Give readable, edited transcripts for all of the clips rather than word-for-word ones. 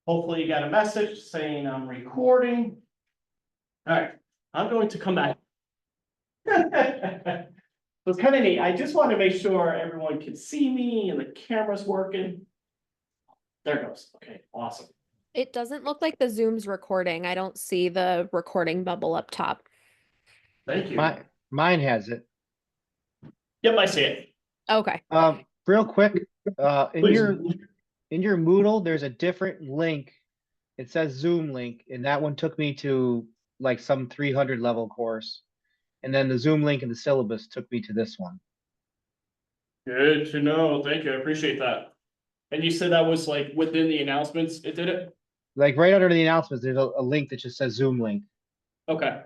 Hopefully you got a message saying I'm recording. All right, I'm going to come back. So it's kind of neat. I just want to make sure everyone can see me and the camera's working. There it goes. Okay, awesome. It doesn't look like the Zoom's recording. I don't see the recording bubble up top. Thank you. Mine has it. Yep, I see it. Okay. Real quick, Please. in your Moodle, there's a different link. It says Zoom link, and that one took me to like some 300 level course. And then the Zoom link in the syllabus took me to this one. Good to know. Thank you. I appreciate that. And you said that was like within the announcements, it did it? Like right under the announcements, there's a link that just says Zoom link. Okay.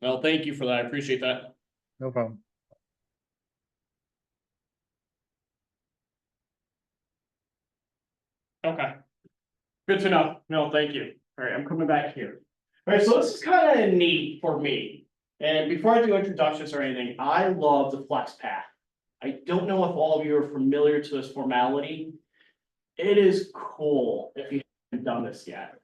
Well, thank you for that. I appreciate that. No problem. Okay. Good to know. No, thank you. All right, I'm coming back here. All right, so this is kind of neat for me. And before I do introductions or anything, I love the flex path. I don't know if all of you are familiar to this formality. It is cool if you haven't done this yet.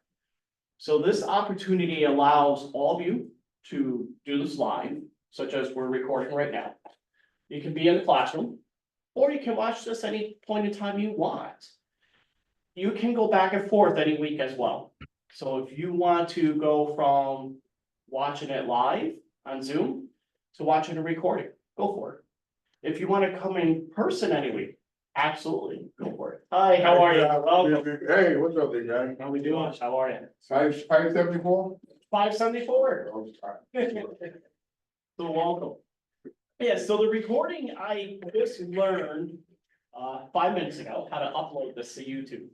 So this opportunity allows all of you to do this live, such as we're recording right now. You can be in the classroom, or you can watch this any point in time you want. You can go back and forth any week as well. So if you want to go from watching it live on Zoom to watching a recording, go for it. If you want to come in person any week, absolutely, go for it. Hi, how are you? Welcome. Hey, what's up, big guy? How we doing? How are you? 574? 574. So welcome. Yeah, so the recording, I just learned 5 minutes ago how to upload this to YouTube.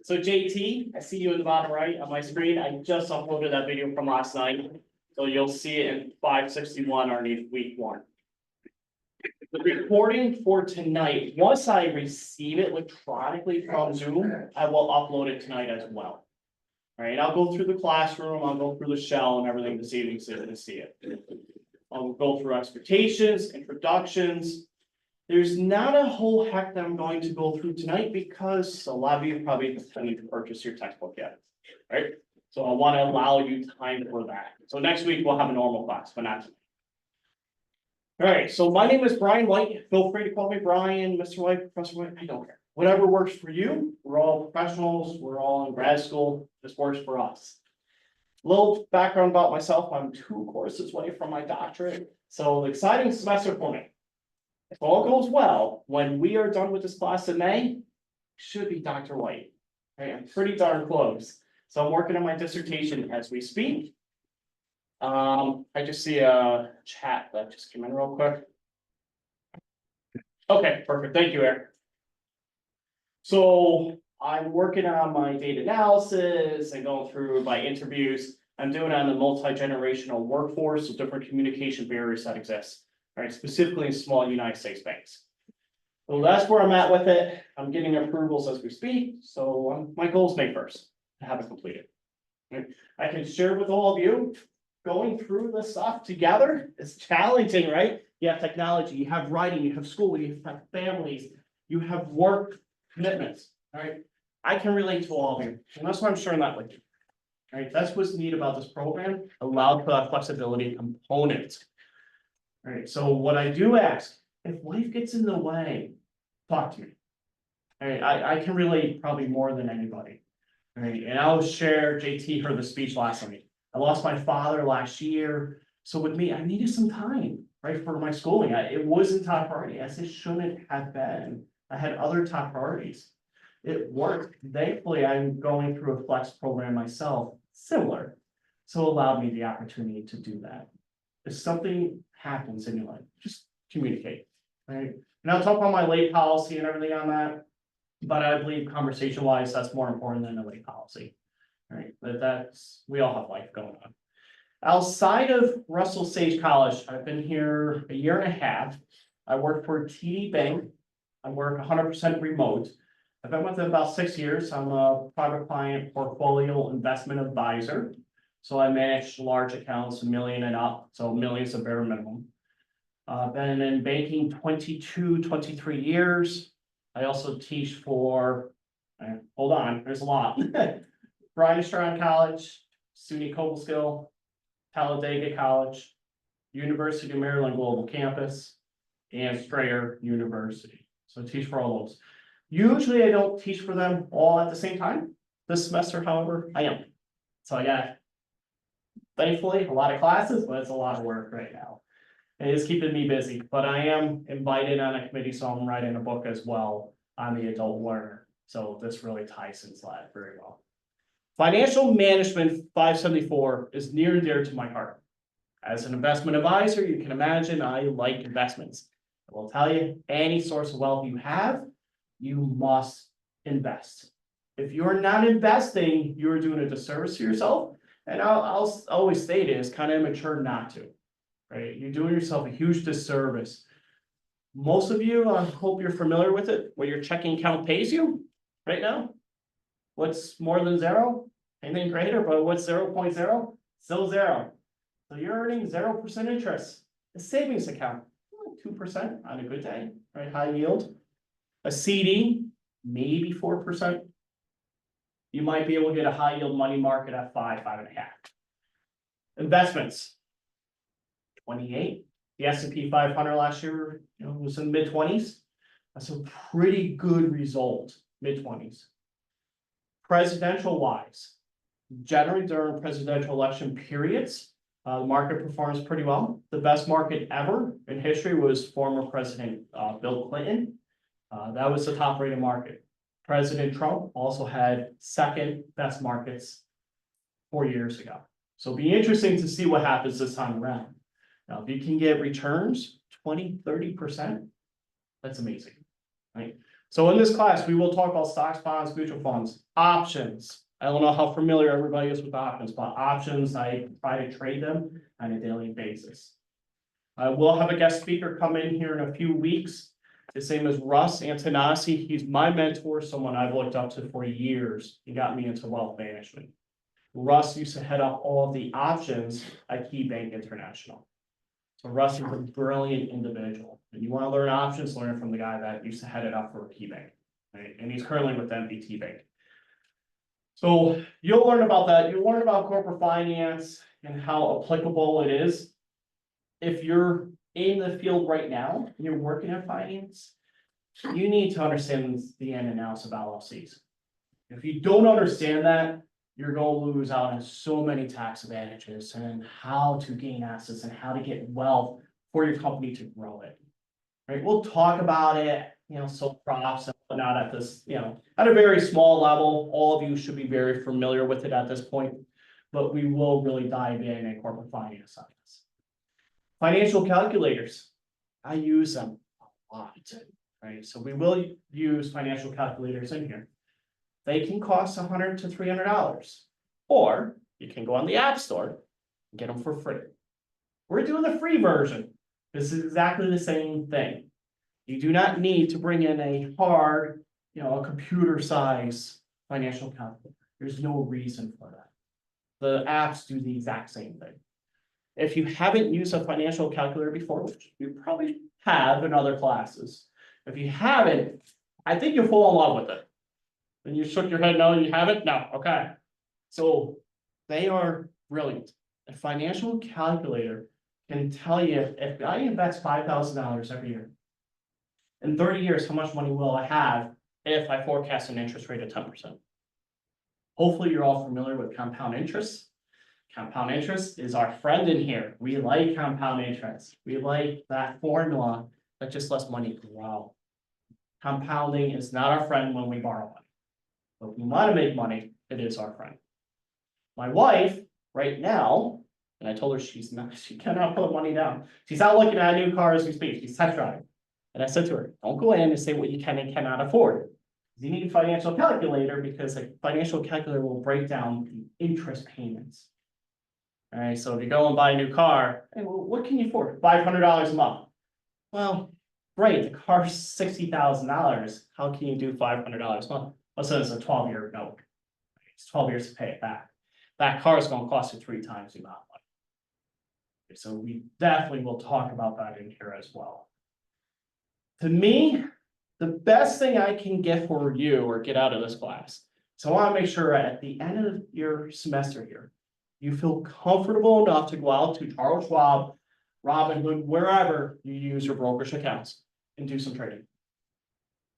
So JT, I see you in the bottom right on my screen. I just uploaded that video from last night. So you'll see it in 561 underneath week 1. The recording for tonight, once I receive it electronically from Zoom, I will upload it tonight as well. All right, I'll go through the classroom, I'll go through the shell and everything this evening so you can see it. I'll go through expectations, introductions. There's not a whole heck that I'm going to go through tonight because a lot of you probably need to purchase your textbook yet, right? So I want to allow you time for that. So next week we'll have a normal class, but not tonight. All right, so my name is Brian White. Feel free to call me Brian, Mr. White, Professor White, I don't care. Whatever works for you. We're all professionals, we're all in grad school, this works for us. Little background about myself, I'm 2 courses away from my doctorate, so exciting semester for me. If all goes well, when we are done with this class in May, should be Dr. White. Okay, I'm pretty darn close. So I'm working on my dissertation as we speak. I just see a chat that just came in real quick. Okay, perfect. Thank you, Eric. So I'm working on my data analysis and going through my interviews. I'm doing it on the multi-generational workforce with different communication barriers that exist. All right, specifically in small United States banks. So that's where I'm at with it. I'm getting approvals as we speak. So my goal is May 1st to have it completed. Okay. I can share with all of you, going through this stuff together is challenging, right? You have technology, you have writing, you have school, you have families, you have work commitments, all right? I can relate to all of you, and that's why I'm sharing that with you. All right, that's what's neat about this program, allowed for that flexibility component. All right, so what I do ask, if life gets in the way, talk to me. All right, I can relate probably more than anybody. All right, and I'll share, JT heard the speech last night. I lost my father last year. So with me, I needed some time, right, for my schooling. It wasn't top priority, as it shouldn't have been. I had other top priorities. It worked. Thankfully, I'm going through a flex program myself, similar. So allowed me the opportunity to do that. If something happens in your life, just communicate, right? And I'll talk about my late policy and everything on that. But I believe conversation wise, that's more important than a late policy. Right, but that's, we all have life going on. Outside of Russell Sage College, I've been here a year and a half. I work for TD Bank. I work 100% remote. I've been with them about 6 years. I'm a private client portfolio investment advisor. So I manage large accounts, $1 million and up, so millions of bare minimum. Been in banking 23 years. I also teach for Right, hold on, there's a lot. Brian Strong College, SUNY Cobleskill, Talladega College, University of Maryland Global Campus, and Strayer University. So I teach for all those. Usually I don't teach for them all at the same time. This semester, however, I am. So I got, thankfully, a lot of classes, but it's a lot of work right now. It is keeping me busy, but I am invited on a committee, so I'm writing a book as well on the adult learner. So this really ties into that very well. Financial Management 574 is near and dear to my heart. As an investment advisor, you can imagine I like investments. I will tell you, any source of wealth you have, you must invest. If you're not investing, you're doing a disservice to yourself. And I'll always state it, it's kind of immature not to, right? You're doing yourself a huge disservice. Most of you, I hope you're familiar with it, what your checking account pays you right now. What's more than zero? Anything greater, but what's 0.0? Still zero. So you're earning 0% interest. A savings account, 2% on a good day, right? High yield. A CD, maybe 4%. You might be able to get a high yield money market at 5.5. Investments, 28. The S&P 500 last year, was in the mid-20s. That's a pretty good result, mid-20s. Presidential wise, generally during presidential election periods, the market performs pretty well. The best market ever in history was former President Bill Clinton. That was the top rated market. President Trump also had second best markets 4 years ago. So it'll be interesting to see what happens this time around. Now, if you can get returns 20–30%, that's amazing, right? So in this class, we will talk about stocks, bonds, mutual funds, options. I don't know how familiar everybody is with options, but options, I try to trade them on a daily basis. I will have a guest speaker come in here in a few weeks. His name is Russ Antonassi. He's my mentor, someone I've looked up to for years. He got me into wealth management. Russ used to head up all of the options at KeyBank International. So Russ is a brilliant individual. And you want to learn options, learn from the guy that used to head it up for KeyBank, right? And he's currently with MBT Bank. So you'll learn about that. You'll learn about corporate finance and how applicable it is. If you're in the field right now, and you're working in finance, you need to understand the in and outs of LLCs. If you don't understand that, you're going to lose out on so many tax advantages and how to gain assets and how to get wealth for your company to grow it. Right? We'll talk about it, so props and whatnot at this, at a very small level. All of you should be very familiar with it at this point, but we will really dive in corporate finance on this. Financial calculators, I use them a lot, right? So we will use financial calculators in here. They can cost $100 to $300, or you can go on the App Store and get them for free. We're doing the free version. This is exactly the same thing. You do not need to bring in a hard, a computer size financial calculator. There's no reason for that. The apps do the exact same thing. If you haven't used a financial calculator before, which you probably have in other classes, if you haven't, I think you'll fall in love with it. And you shook your head, no, you haven't? No, okay. So they are brilliant. A financial calculator can tell you if I invest $5,000 every year, in 30 years, how much money will I have if I forecast an interest rate of 10%? Hopefully you're all familiar with compound interest. Compound interest is our friend in here. We like compound interest. We like that formula that just lets money grow. Compounding is not our friend when we borrow money. But if we want to make money, it is our friend. My wife, right now, and I told her she cannot put money down. She's out looking at a new car as we speak. She's test driving. And I said to her, don't go in and say what you can and cannot afford. You need a financial calculator because a financial calculator will break down the interest payments. All right, so if you go and buy a new car, hey, well, what can you afford? $500 a month. Well, great, the car's $60,000. How can you do $500 a month? Let's say it's a 12-year note. It's 12 years to pay it back. That car is going to cost you 3 times the amount of money. Okay, so we definitely will talk about that in here as well. To me, the best thing I can get for you or get out of this class. So I want to make sure at the end of your semester here, you feel comfortable enough to go out to Charles Schwab, Robinhood, wherever you use your brokerage accounts and do some trading.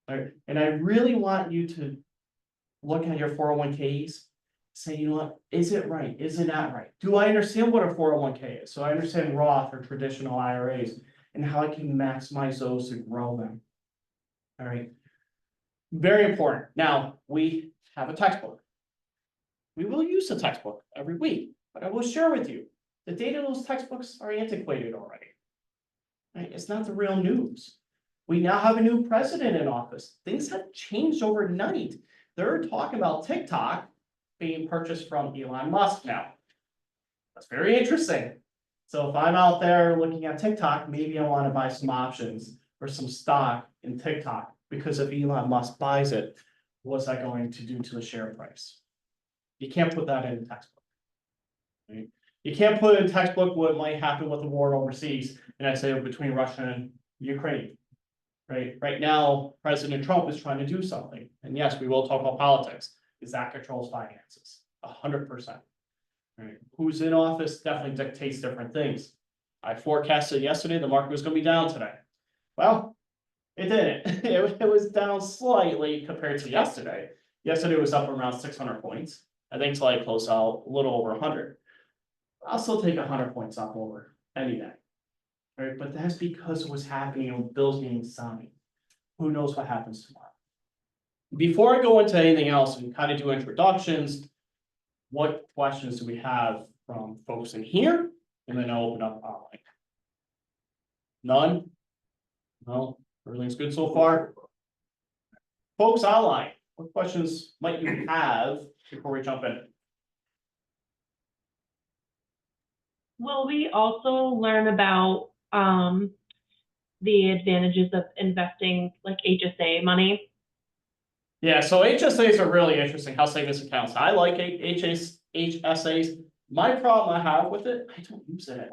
All right, and I really want you to look at your 401ks, say, you know what, is it right? Is it not right? Do I understand what a 401k is? So I understand Roth or traditional IRAs and how I can maximize those to grow them. All right. Very important. Now, we have a textbook. We will use the textbook every week, but I will share with you, the data in those textbooks are antiquated already. Right? It's not the real news. We now have a new president in office. Things have changed overnight. They're talking about TikTok being purchased from Elon Musk now. That's very interesting. So if I'm out there looking at TikTok, maybe I want to buy some options or some stock in TikTok, because if Elon Musk buys it, what's that going to do to the share price? You can't put that in the textbook. Right? You can't put in textbook what might happen with the war overseas, and I say between Russia and Ukraine. Right now, President Trump is trying to do something, and yes, we will talk about politics, because that controls finances, 100%. Right? Who's in office definitely dictates different things. I forecasted yesterday the market was going to be down today. Well, it didn't. It was down slightly compared to yesterday. Yesterday was up around 600 points. I think till I close out a little over 100. I'll still take 100 points up over any day. Right? But that's because of what's happening with bills being signed. Who knows what happens tomorrow? Before I go into anything else and kind of do introductions, what questions do we have from folks in here? And then I'll open up online. None? No? Everything's good so far? Folks online, what questions might you have before we jump in? Will we also learn about the advantages of investing like HSA money? Yeah, so HSAs are really interesting, house savings accounts. I like HSAs. My problem I have with it, I don't use it.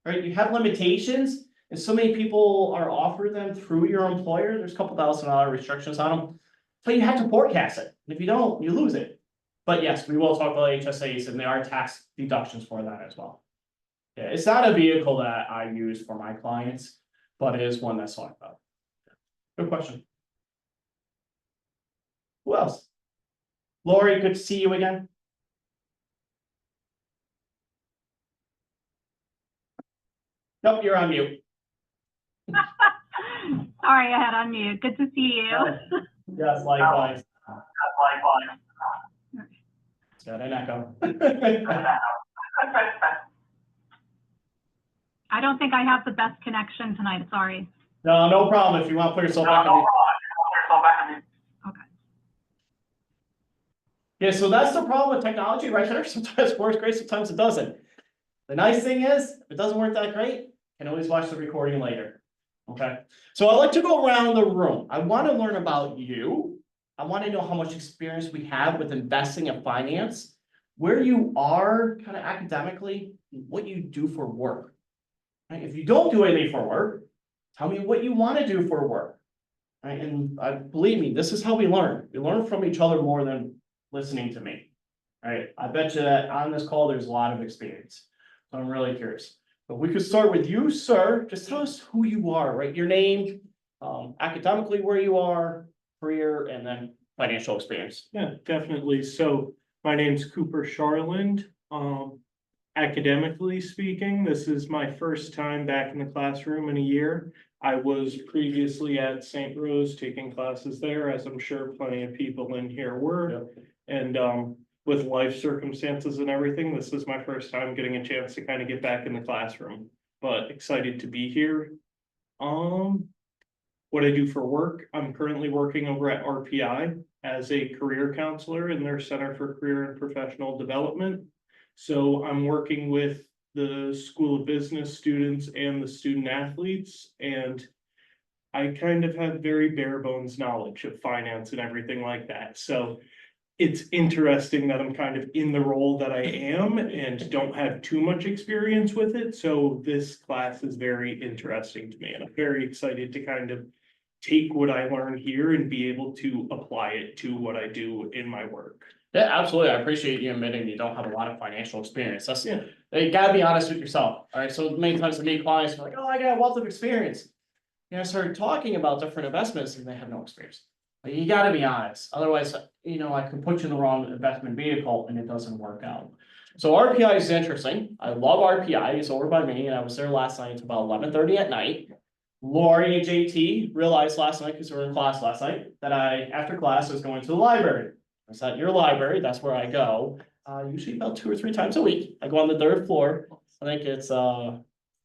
Right, you have limitations, and so many people are offered them through your employer. There's a couple $1,000 restrictions on them. So you have to forecast it. And if you don't, you lose it. But yes, we will talk about HSAs, and there are tax deductions for that as well. Yeah, it's not a vehicle that I use for my clients, but it is one that's talked about. Good question. Who else? Lori, good to see you again. Nope, you're on mute. Sorry, I had on mute. Good to see you. Yes, likewise. It's got an echo. I don't think I have the best connection tonight. Sorry. No problem. If you want to put yourself back on mute. Okay. Yeah, so that's the problem with technology right there. Sometimes it works great, sometimes it doesn't. The nice thing is, if it doesn't work that great, you can always watch the recording later. Okay, so I like to go around the room. I want to learn about you. I want to know how much experience we have with investing in finance, where you are kind of academically, what you do for work. Right? If you don't do anything for work, tell me what you want to do for work. Right? And believe me, this is how we learn. We learn from each other more than listening to me. Right? I bet you that on this call, there's a lot of experience. So I'm really curious. But we could start with you, sir. Just tell us who you are, right? Your name, academically where you are, career, and then financial experience. Yeah, definitely. So my name's Cooper Charland. Academically speaking, this is my first time back in the classroom in a year. I was previously at St. Rose taking classes there, as I'm sure plenty of people in here were. Yep. And with life circumstances and everything, this is my first time getting a chance to kind of get back in the classroom, but excited to be here. What I do for work, I'm currently working over at RPI as a career counselor in their Center for Career and Professional Development. So I'm working with the School of Business students and the student athletes, and I kind of have very bare bones knowledge of finance and everything like that. So it's interesting that I'm kind of in the role that I am and don't have too much experience with it. So this class is very interesting to me, and I'm very excited to kind of take what I learn here and be able to apply it to what I do in my work. Yeah, absolutely. I appreciate you admitting you don't have a lot of financial experience. That's, Yeah. you gotta be honest with yourself. All right, so many times I meet clients who are like, oh, I got a wealth of experience. I started talking about different investments and they have no experience. Like, you gotta be honest, otherwise, I can put you in the wrong investment vehicle and it doesn't work out. So RPI is interesting. I love RPI. It's over by me and I was there last night until about 11:30 at night. Lori and JT realized last night, because we were in class last night, that after class, was going to the library. I was at your library, that's where I go, usually about 2 or 3 times a week. I go on the 3rd floor. I think it's,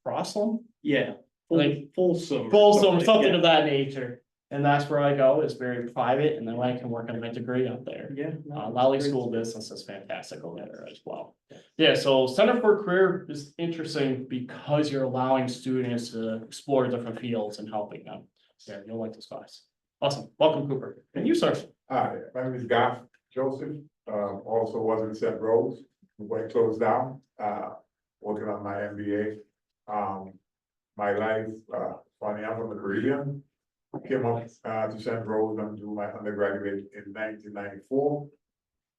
Crossland, Yeah. Like, Folsom. Folsom, something Yeah. of that nature. And that's where I go. It's very private, and then I can work on my degree up there. Yeah. no, that's Lally great. School of Business is fantastic over there as well. Yeah, so Center for Career is interesting because you're allowing students to explore different fields and helping them. Yeah, you'll like this class. Awesome. Welcome, Cooper. And you, sir? Hi, my name is Goff Joseph, also was in St. Rose, when it closed down, working on my MBA. My life, funny, I'm from the Caribbean. Came up to St. Rose and do my undergraduate in 1994.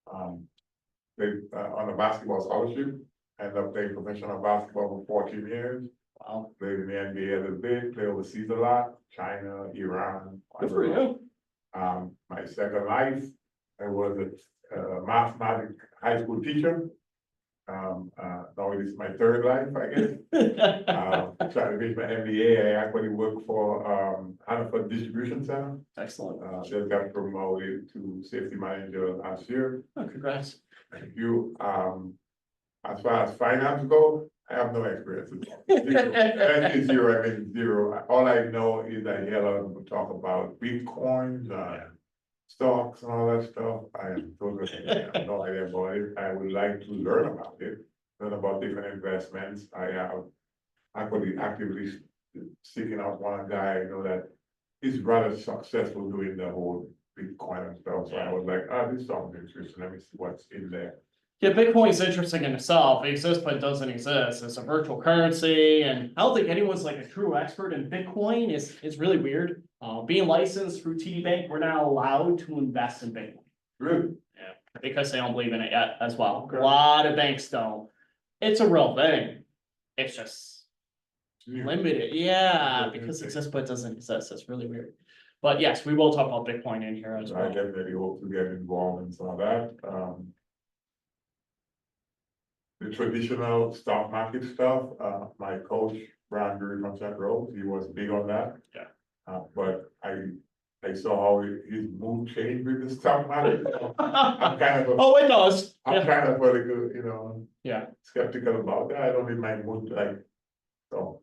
On a basketball scholarship, ended up playing professional basketball for 14 years. Wow, Played in the NBA a little bit, played overseas a lot, China, Iran. good for you. My second life, I was a mathematics high school teacher. Now it is my third life, I guess. Trying to finish my MBA, I actually work for Hannaford Distribution Center. Excellent. Just got promoted to safety manager last year. Oh, congrats. Thank you. As far as finance go, I have no experience. Zero, I mean zero. All I know is I hear a lot of people talk about Bitcoins, stocks and all that stuff. I have no idea about it. I would like to learn about it, learn about different investments. I have actually actively seeking out one guy I know that is rather successful doing the whole Bitcoin and stuff. So I was like, this sounds interesting. Let me see what's in there. Yeah, Bitcoin is interesting in itself. It exists, but it doesn't exist. It's a virtual currency, and I don't think anyone's like a true expert in Bitcoin. It's really weird. Being licensed through TD Bank, we're not allowed to invest in Bitcoin. Really? Yeah, because they don't believe in it yet as well. Okay. A lot of banks don't. It's a real thing. It's just limited. Yeah, because it exists, but it doesn't exist. It's really weird. But yes, we will talk about Bitcoin in here as I well. definitely hope to get involved in some of that. The traditional stock market stuff, my coach, Brian Gurry from St. Rose, he was big on that. Yeah. But I saw how his mood changed with the stock market. I'm kind of, Oh, it does. I'm Yeah. kind of a little, Yeah. skeptical about that. I don't need my mood like, so.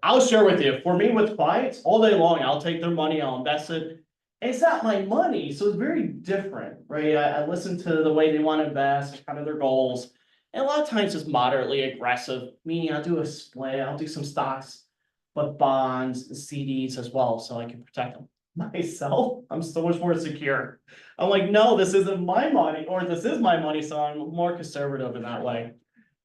I'll share with you, for me with clients, all day long, I'll take their money, I'll invest it. It's not my money, so it's very different, right? I listen to the way they want to invest, kind of their goals. And a lot of times it's moderately aggressive, meaning I'll do a split, I'll do some stocks, but bonds, CDs as well, so I can protect them. Myself, I'm so much more secure. I'm like, no, this isn't my money, or this is my money, so I'm more conservative in that way.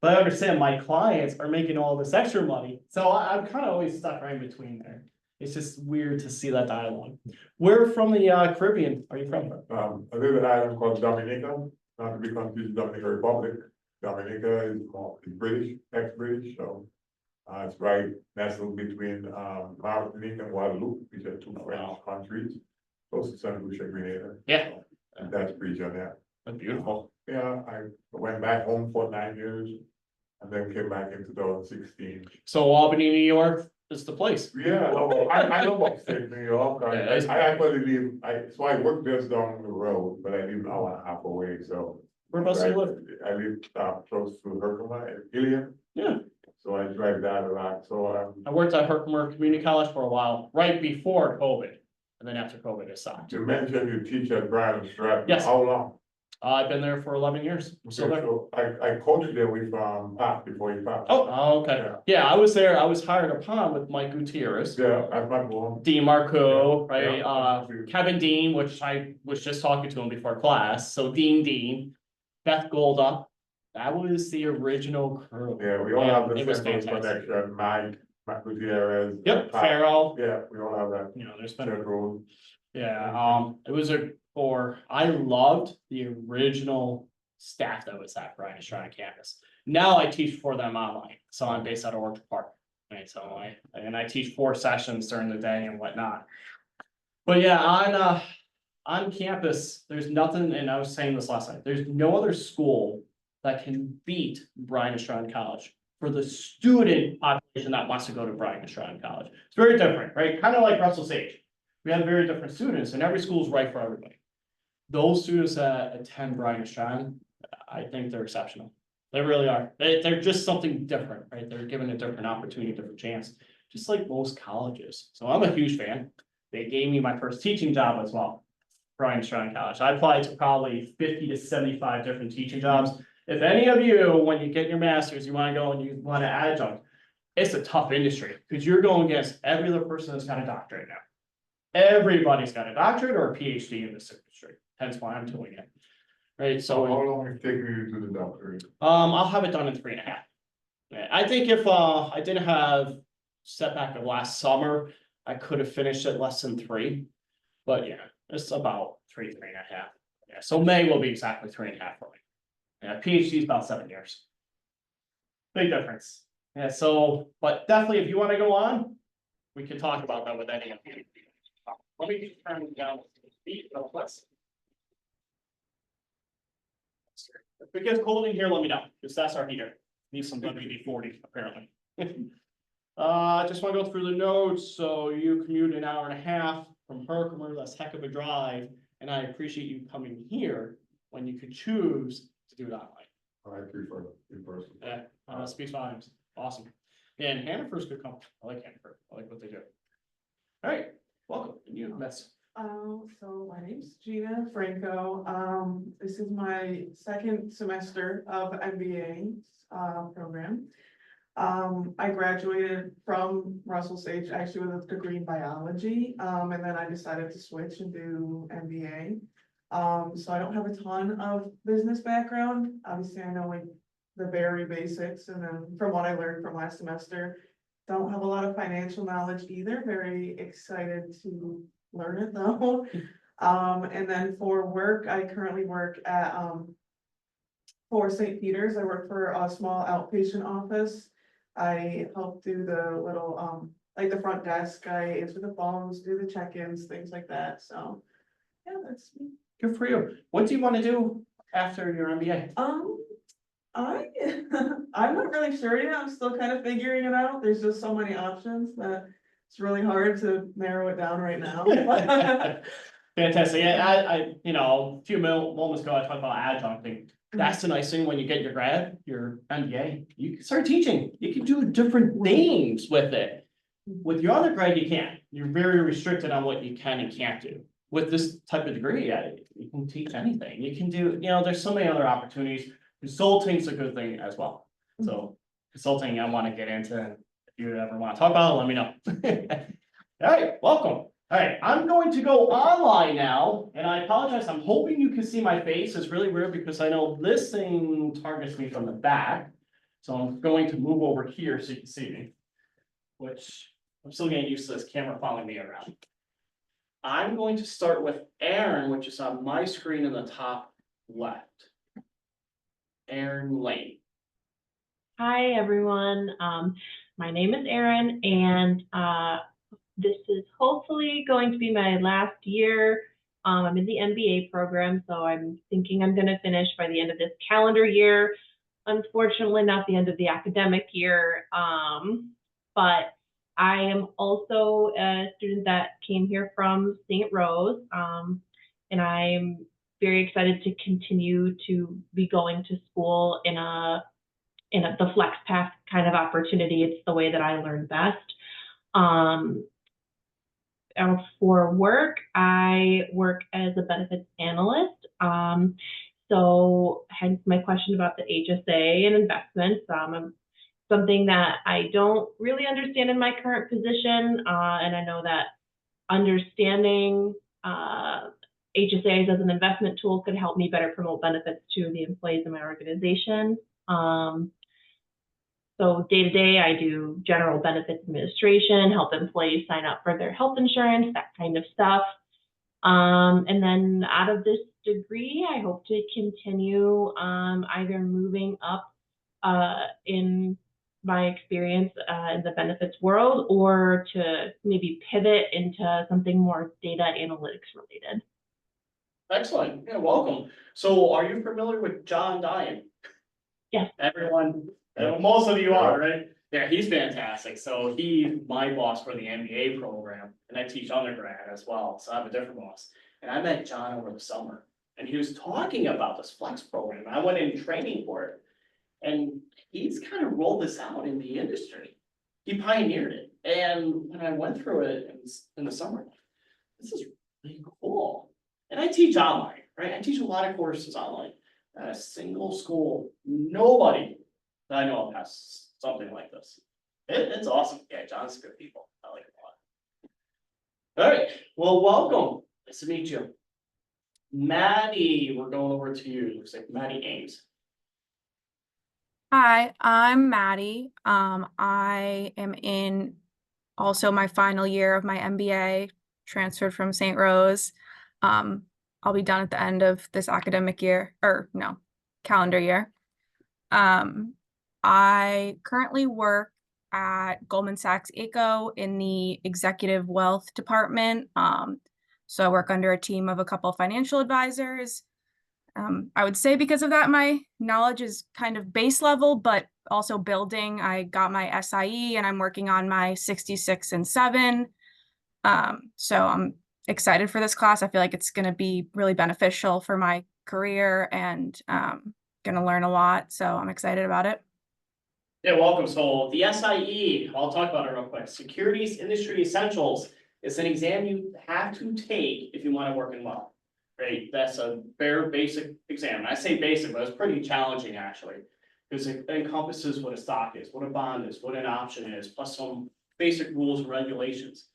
But I understand my clients are making all this extra money, so I'm kind of always stuck right in between there. It's just weird to see that dialogue. Where from the Caribbean are you from? I live in an island called Dominica, not to be confused with Dominican Republic. Dominica is more British, ex-British, so it's right nestled between Martinique and Guadeloupe, which are two French countries, close to Saint Lucia, Grenada. Yeah. And that's region, yeah. That's beautiful. Yeah, I went back home for 9 years and then came back in 2016. So Albany, New York is the place. Yeah, I love upstate New York. I actually live, so I work just down the road, but I live an hour and a half away, so. Whereabouts do you live? I live close to Herkimer and Ilion. Yeah. So I drive that a lot, so I worked at Herkimer Community College for a while, right before COVID, and then after COVID it stopped. you mentioned you teach at Bryan Stratton. Yes. How long? I've been there for 11 years. I'm still there. So I coached there with Pat before he passed. Oh, okay. Yeah. Yeah, I was there. I was hired upon with Mike Gutierrez. Yeah, that's my home. Dean Marco, Yeah, right? yeah. Kevin Dean, which I was just talking to him before class. So Dean, Beth Golda. That was the original crew. Yeah, we all have the It was same fantastic. connection. faculty areas. Yep, Farrell, Yeah, we all have that. you know, there's been Central. yeah, it was I loved the original staff that was at Bryan Estrada campus. Now I teach for them online, so I'm based out of Orchard Park. Right, so I teach 4 sessions during the day and whatnot. But yeah, on campus, there's nothing, and I was saying this last night, there's no other school that can beat Bryan Estrada College for the student population that wants to go to Bryan Estrada College. It's very different, right? Kind of like Russell Sage. We have very different students, and every school is right for everybody. Those students that attend Bryan Estrada, I think they're exceptional. They really are. They're just something different, right? They're given a different opportunity, different chance, just like most colleges. So I'm a huge fan. They gave me my first teaching job as well, Bryan Estrada College. I applied to probably 50 to 75 different teaching jobs. If any of you, when you get your master's, you want to go and you want to adjunct, it's a tough industry because you're going against every other person that's got a doctorate now. Everybody's got a doctorate or a PhD in this industry. Hence why I'm doing it. Right, So how so long it take you to do the doctorate? I'll have it done in 3.5. Yeah, I think if I didn't have setback of last summer, I could have finished it less than 3. But yeah, it's about 3.5. Yeah, so May will be exactly 3.5 for me. Yeah, PhD is about 7 years. Big difference. Yeah, so, but definitely if you want to go on, we can talk about that with any of you. Let me just turn it down to speed real quick. If it gets cold in here, let me know, because that's our heater. Needs some WD-40 apparently. Just want to go through the notes. So you commute an hour and a half from Herkimer, that's heck of a drive. And I appreciate you coming here when you could choose to do it online. I prefer in person. Yeah, speaks volumes. Awesome. Yeah, and Hannaford's good company. I like Hannaford. I like what they do. All right, welcome. And you, Miss. So my name's Gina Franco. This is my 2nd semester of MBA program. I graduated from Russell Sage actually with a degree in biology, and then I decided to switch and do MBA. So I don't have a ton of business background. Obviously, I know like the very basics, and then from what I learned from last semester, don't have a lot of financial knowledge either. Very excited to learn it though. And then for work, I currently work at for St. Peter's. I work for a small outpatient office. I help do the little like the front desk. I answer the phones, do the check-ins, things like that. So yeah, that's me. Good for you. What do you want to do after your MBA? I'm not really sure yet. I'm still kind of figuring it out. There's just so many options that it's really hard to narrow it down right now. Fantastic. Yeah, I you know, a few moments ago, I talked about adjuncting. That's the nice thing when you get your grad, your MBA, you can start teaching. You can do different things with it. With your undergrad, you can't. You're very restricted on what you can and can't do. With this type of degree, yeah, you can teach anything. You can do, you know, there's so many other opportunities. Consulting's a good thing as well. So consulting, I want to get into. If you ever want to talk about it, let me know. All right, welcome. All right, I'm going to go online now, and I apologize. I'm hoping you can see my face. It's really weird because I know this thing targets me from the back. So I'm going to move over here so you can see me, which I'm still getting used to this camera following me around. I'm going to start with Aaron, which is on my screen in the top left. Aaron Lane. Hi, everyone. My name is Erin, and this is hopefully going to be my last year. I'm in the MBA program, so I'm thinking I'm going to finish by the end of this calendar year. Unfortunately, not the end of the academic year, but I am also a student that came here from St. Rose, and I'm very excited to continue to be going to school in the flex path kind of opportunity. It's the way that I learn best. For work, I work as a benefits analyst. So hence my question about the HSA and investments. Something that I don't really understand in my current position. And I know that understanding HSAs as an investment tool could help me better promote benefits to the employees in my organization. So So day to day, I do general benefits administration, help employees sign up for their health insurance, that kind of stuff. And then out of this degree, I hope to continue either moving up in my experience in the benefits world, or to maybe pivot into something more data analytics related. Excellent, yeah, welcome. So are you familiar with John Dyan? Yes. Everyone, most of you are, right? Yeah, he's fantastic. So he's my boss for the MBA program, and I teach undergrad as well, so I have a different boss. And I met John over the summer, and he was talking about this flex program. I went in training for it. And he's kind of rolled this out in the industry. He pioneered it. And when I went through it in the summer, this is really cool. And I teach online, right? I teach a lot of courses online. At a single school, nobody that I know of has something like this. It's awesome. Yeah, John's good people. I like it a lot. All right, well, welcome. Nice to meet you. Maddie, we're going over to you. Looks like Maddie Ames. Hi, I'm Maddie. I am in also my final year of my MBA, transferred from St. Rose. I'll be done at the end of this academic year, or no, calendar year. I currently work at Goldman Sachs ACO in the executive wealth department. So I work under a team of a couple financial advisors. I would say because of that, my knowledge is kind of base level, but also building. I got my SIE and I'm working on my 66 and 7. So I'm excited for this class. I feel like it's going to be really beneficial for my career and going to learn a lot. So I'm excited about it. Yeah, welcome. So the SIE, I'll talk about it real quick. Securities Industry Essentials is an exam you have to take if you want to work in wealth. Right, that's a very basic exam. I say basic, but it's pretty challenging actually, because it encompasses what a stock is, what a bond is, what an option is, plus some basic rules and regulations.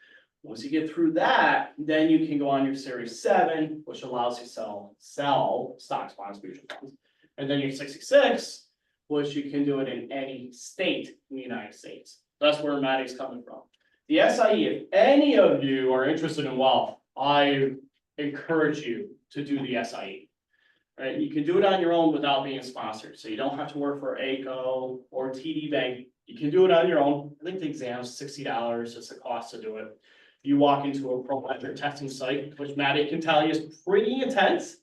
Once you get through that, then you can go on your Series 7, which allows you to sell stocks, bonds, mutual funds, and then your 66, which you can do it in any state in the United States. That's where Maddie's coming from. The SIE, if any of you are interested in wealth, I encourage you to do the SIE. Right, you can do it on your own without being sponsored, so you don't have to work for ACO or TD Bank. You can do it on your own. I think the exam's $60 is the cost to do it. You walk into a proprietary testing site, which Maddie can tell you is pretty intense.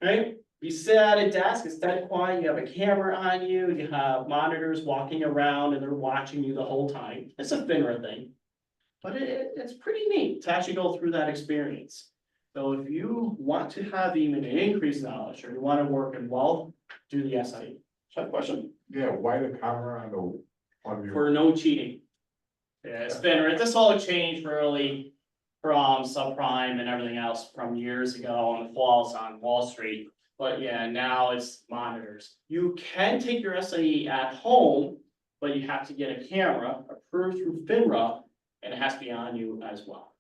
Right, you sit at a desk, it's dead quiet, you have a camera on you, you have monitors walking around and they're watching you the whole time. It's a FINRA thing, but it's pretty neat to actually go through that experience. So if you want to have even an increased knowledge, or you want to work in wealth, do the SIE. Have a question? Yeah, why the camera on your? For no cheating. Yeah, it's been, this all changed really from subprime and everything else from years ago on the falls on Wall Street. But yeah, now it's monitors. You can take your SIE at home, but you have to get a camera approved through FINRA, and it has to be on you as well.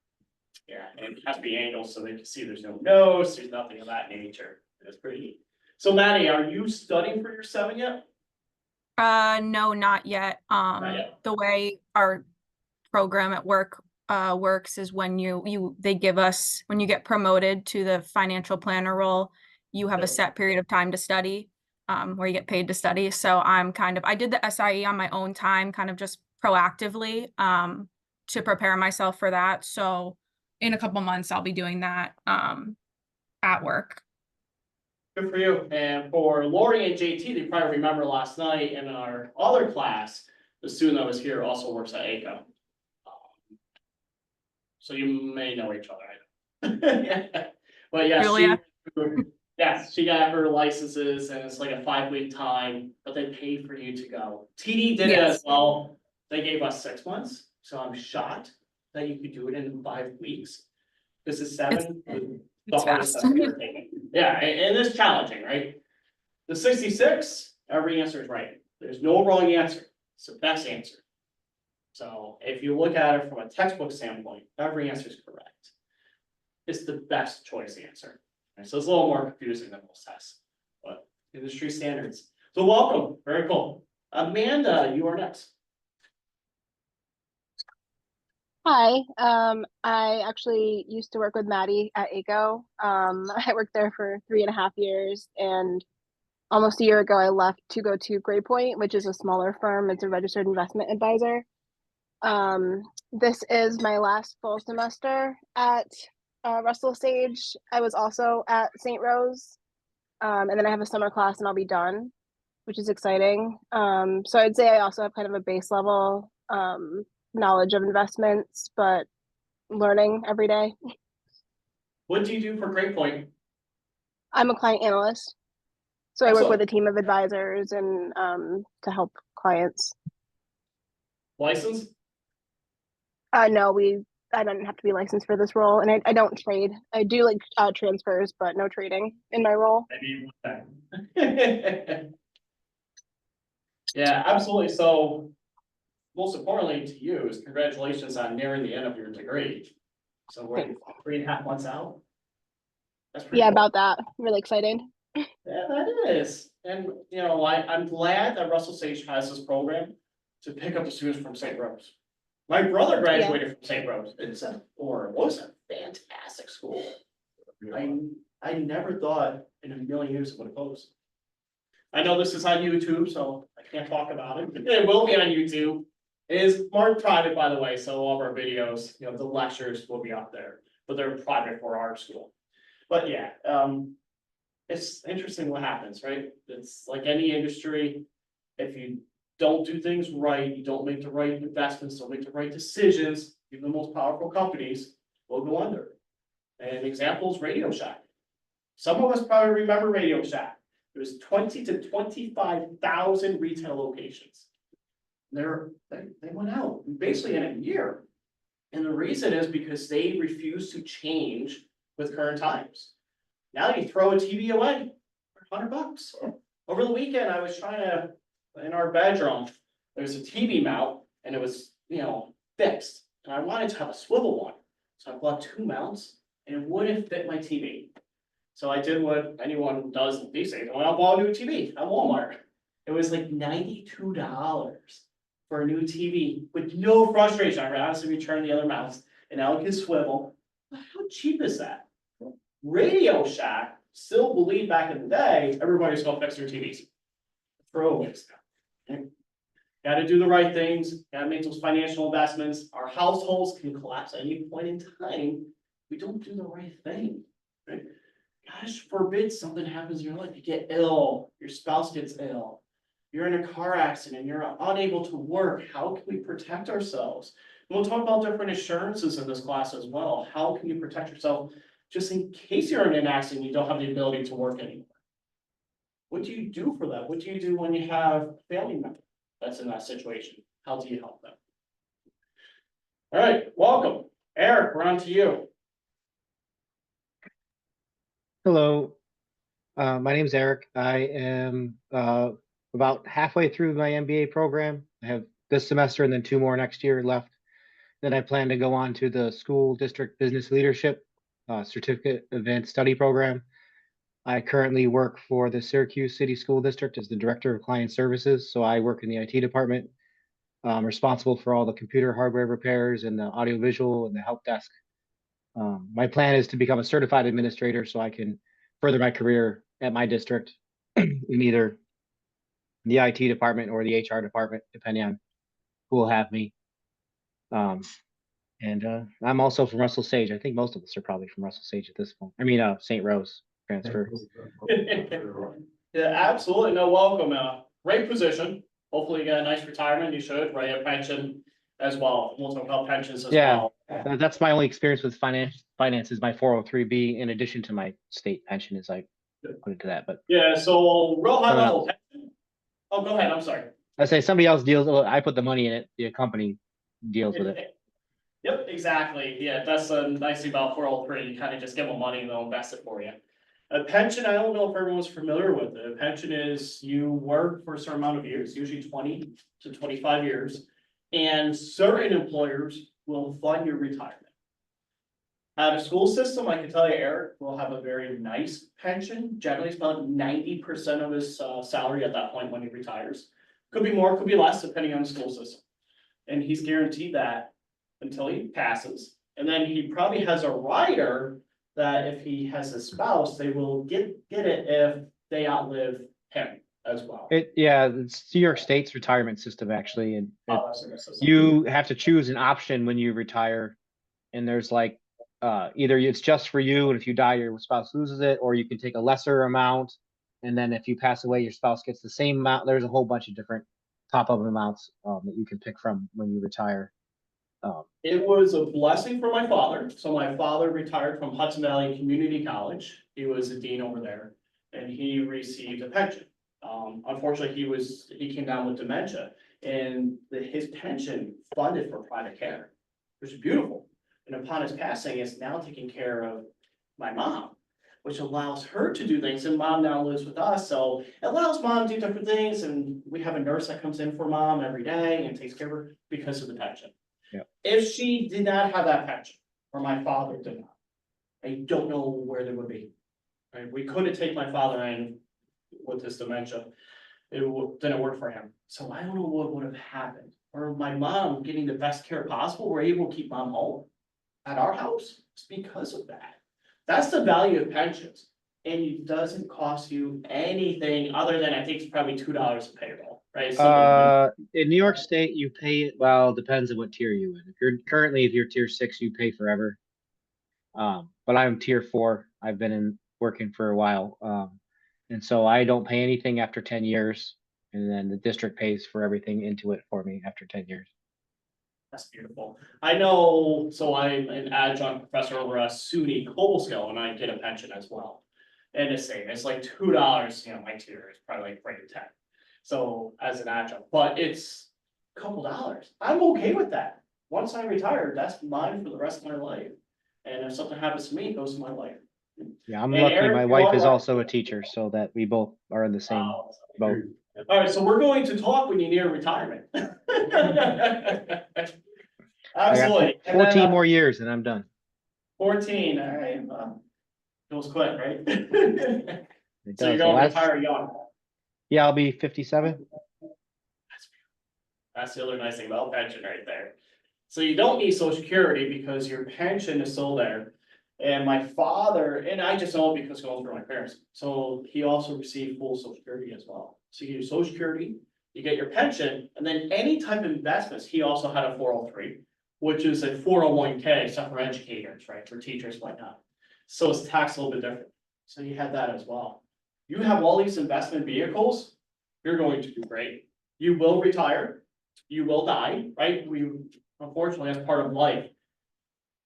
Yeah, and it has to be angled so they can see there's no nose, there's nothing of that nature. It's pretty neat. So Maddie, are you studying for your 7 yet? No, not yet. Not yet. The way our program at work works is when they give us, when you get promoted to the financial planner role, you have a set period of time to study, where you get paid to study. So I did the SIE on my own time, kind of just proactively, to prepare myself for that. So in a couple months, I'll be doing that at work. Good for you. And for Lori and JT, they probably remember last night in our other class, the student that was here also works at ACO. So you may know each other. But yeah, Julia. She got her licenses and it's like a 5-week time, but they pay for you to go. TD did it as well. They gave us 6 months. So I'm shocked that you could do it in 5 weeks. This is 7. The hardest I've ever taken. Yeah, and it's challenging, right? The 66, every answer is right. There's no wrong answer. It's the best answer. So if you look at it from a textbook standpoint, every answer is correct. It's the best choice answer. Right? So it's a little more confusing than most tests, but industry standards. So welcome, very cool. Amanda, you are next. Hi, I actually used to work with Maddie at ACO. I worked there for 3.5 years, and almost a year ago, I left to go to Great Point, which is a smaller firm. It's a registered investment advisor. This is my last full semester at Russell Sage. I was also at St. Rose, and then I have a summer class, and I'll be done, which is exciting. So I'd say I also have kind of a base level knowledge of investments, but learning every day. What do you do for Great Point? I'm a client analyst, so I work Excellent. with a team of advisors and to help clients. License? No, I don't have to be licensed for this role, and I don't trade. I do like transfers, but no trading in my role. Maybe yeah, absolutely. So most importantly to you is congratulations on nearing the end of your degree. So we're Thanks. 3.5 months out. That's pretty Yeah, cool. about that. Really excited. Yeah, that is. And you know, I'm glad that Russell Sage has this program to pick up the students from St. Rose. My brother graduated from St. Rose. It was a fantastic school. I never thought in a million years it would have closed. I know this is on YouTube, so I can't talk about it. It will be on YouTube. It is marked private, by the way, so all of our videos, you know, the lectures will be up there, but they're private for our school. But yeah, it's interesting what happens, right? It's like any industry. If you don't do things right, you don't make the right investments, don't make the right decisions, even the most powerful companies will go under. And examples, Radio Shack. Some of us probably remember Radio Shack. It was 20 to 25,000 retail locations. They went out basically in a year. And the reason is because they refuse to change with current times. Now you throw a TV away for $100. Over the weekend, I was trying to, in our bedroom, there was a TV mount and it was, you know, fixed. And I wanted to have a swivel one. So I bought 2 mounts and it wouldn't fit my TV. So I did what anyone does these days. I bought a new TV at Walmart. It was like $92 for a new TV with no frustration. I honestly returned the other mounts and now it can swivel. How cheap is that? Radio Shack still believed back in the day, everybody's gonna fix their TVs. Throwaways. Gotta do the right things, gotta make those financial investments. Our households can collapse at any point in time. We don't do the right thing, right? Gosh forbid something happens in your life, you get ill, your spouse gets ill. You're in a car accident, you're unable to work. How can we protect ourselves? And we'll talk about different insurances in this class as well. How can you protect yourself just in case you're in an accident, you don't have the ability to work anymore? What do you do for that? What do you do when you have a family member that's in that situation? How do you help them? All right, welcome. Eric, we're on to you. Hello, my name is Eric. I am about halfway through my MBA program. I have this semester and then 2 more next year left. Then I plan to go on to the school district business leadership certificate advanced study program. I currently work for the Syracuse City School District as the director of client services. So I work in the IT department. I'm responsible for all the computer hardware repairs and the audiovisual and the help desk. My plan is to become a certified administrator so I can further my career at my district in either the IT department or the HR department, depending on who will have me. And I'm also from Russell Sage. I think most of us are probably from Russell Sage at this point. I mean, St. Rose transfer. Yeah, absolutely. No, welcome. Great position. Hopefully you get a nice retirement. You should, right? A pension as well. We'll talk about pensions as Yeah. well. That's my only experience with finances, my 403B, in addition to my state pension, as I put into that. But Yeah, so real high Someone level. Oh, go ahead. I'm sorry. I say somebody else deals. I put the money in it. The company deals with it. Yep, exactly. Yeah, that's the nice thing about 403. You kind of just give them money and they'll invest it for you. A pension, I don't know if everyone's familiar with it. A pension is you work for a certain amount of years, usually 20 to 25 years, and certain employers will fund your retirement. At a school system, I can tell you, Eric will have a very nice pension. Generally, it's about 90% of his salary at that point when he retires Could be more, could be less, depending on the school system. And he's guaranteed that until he passes. And then he probably has a rider that if he has a spouse, they will get it if they outlive him as well. It's New York State's retirement system, actually, and Oh, that's a good system. you have to choose an option when you retire. And there's like, either it's just for you, and if you die, your spouse loses it, or you can take a lesser amount. And then if you pass away, your spouse gets the same amount. There's a whole bunch of different top-up amounts that you can pick from when you retire. It was a blessing for my father. So my father retired from Hudson Valley Community College. He was a dean over there and he received a pension. Unfortunately, he came down with dementia and his pension funded for private care, which is beautiful. And upon his passing, it's now taking care of my mom, which allows her to do things. And mom now lives with us. So it allows mom to do different things. And we have a nurse that comes in for mom every day and takes care of her because of the pension. If she did not have that pension, or my father did not, I don't know where they would be. Right? We couldn't take my father in with his dementia. Didn't work for him. So I don't know what would have happened. Or my mom getting the best care possible, we're able to keep mom home at our house. It's because of that. That's the value of pensions. And it doesn't cost you anything other than I think it's probably $2 a payroll, right? In New York State, you pay it, well, it depends on what tier you're in. If you're tier 6, you pay forever. But I'm tier 4. I've been working for a while. And so I don't pay anything after 10 years. And then the district pays for everything into it for me after 10 years. That's beautiful. I know, so I'm an adjunct professor over at SUNY Cobleskill and I get a pension as well. And the same, it's like $2, my tier is probably like right at 10. So as an adjunct, but it's a couple dollars. I'm okay with that. Once I retire, that's mine for the rest of my life. And if something happens to me, it goes to my life. Yeah, I'm And lucky. Eric, My you wife are is right. also a teacher, so that we both are in the same boat. All right, so we're going to talk when you're near retirement. Absolutely. I got 14 more years and I'm done. 14, all right. Goes quick, right? It So you're does. going to retire young. Yeah, I'll be 57. That's the other nice thing about pension right there. So you don't need social security because your pension is still there. And my father, and I just know it because it goes through my parents. So he also received full social security as well. So you get your social security, you get your pension, and then any type of investments, he also had a 403, which is a 401k, except for educators, right? For teachers, whatnot. So it's taxed a little bit different. So you had that as well. You have all these investment vehicles, you're going to do great. You will retire, you will die, right? Unfortunately, that's part of life.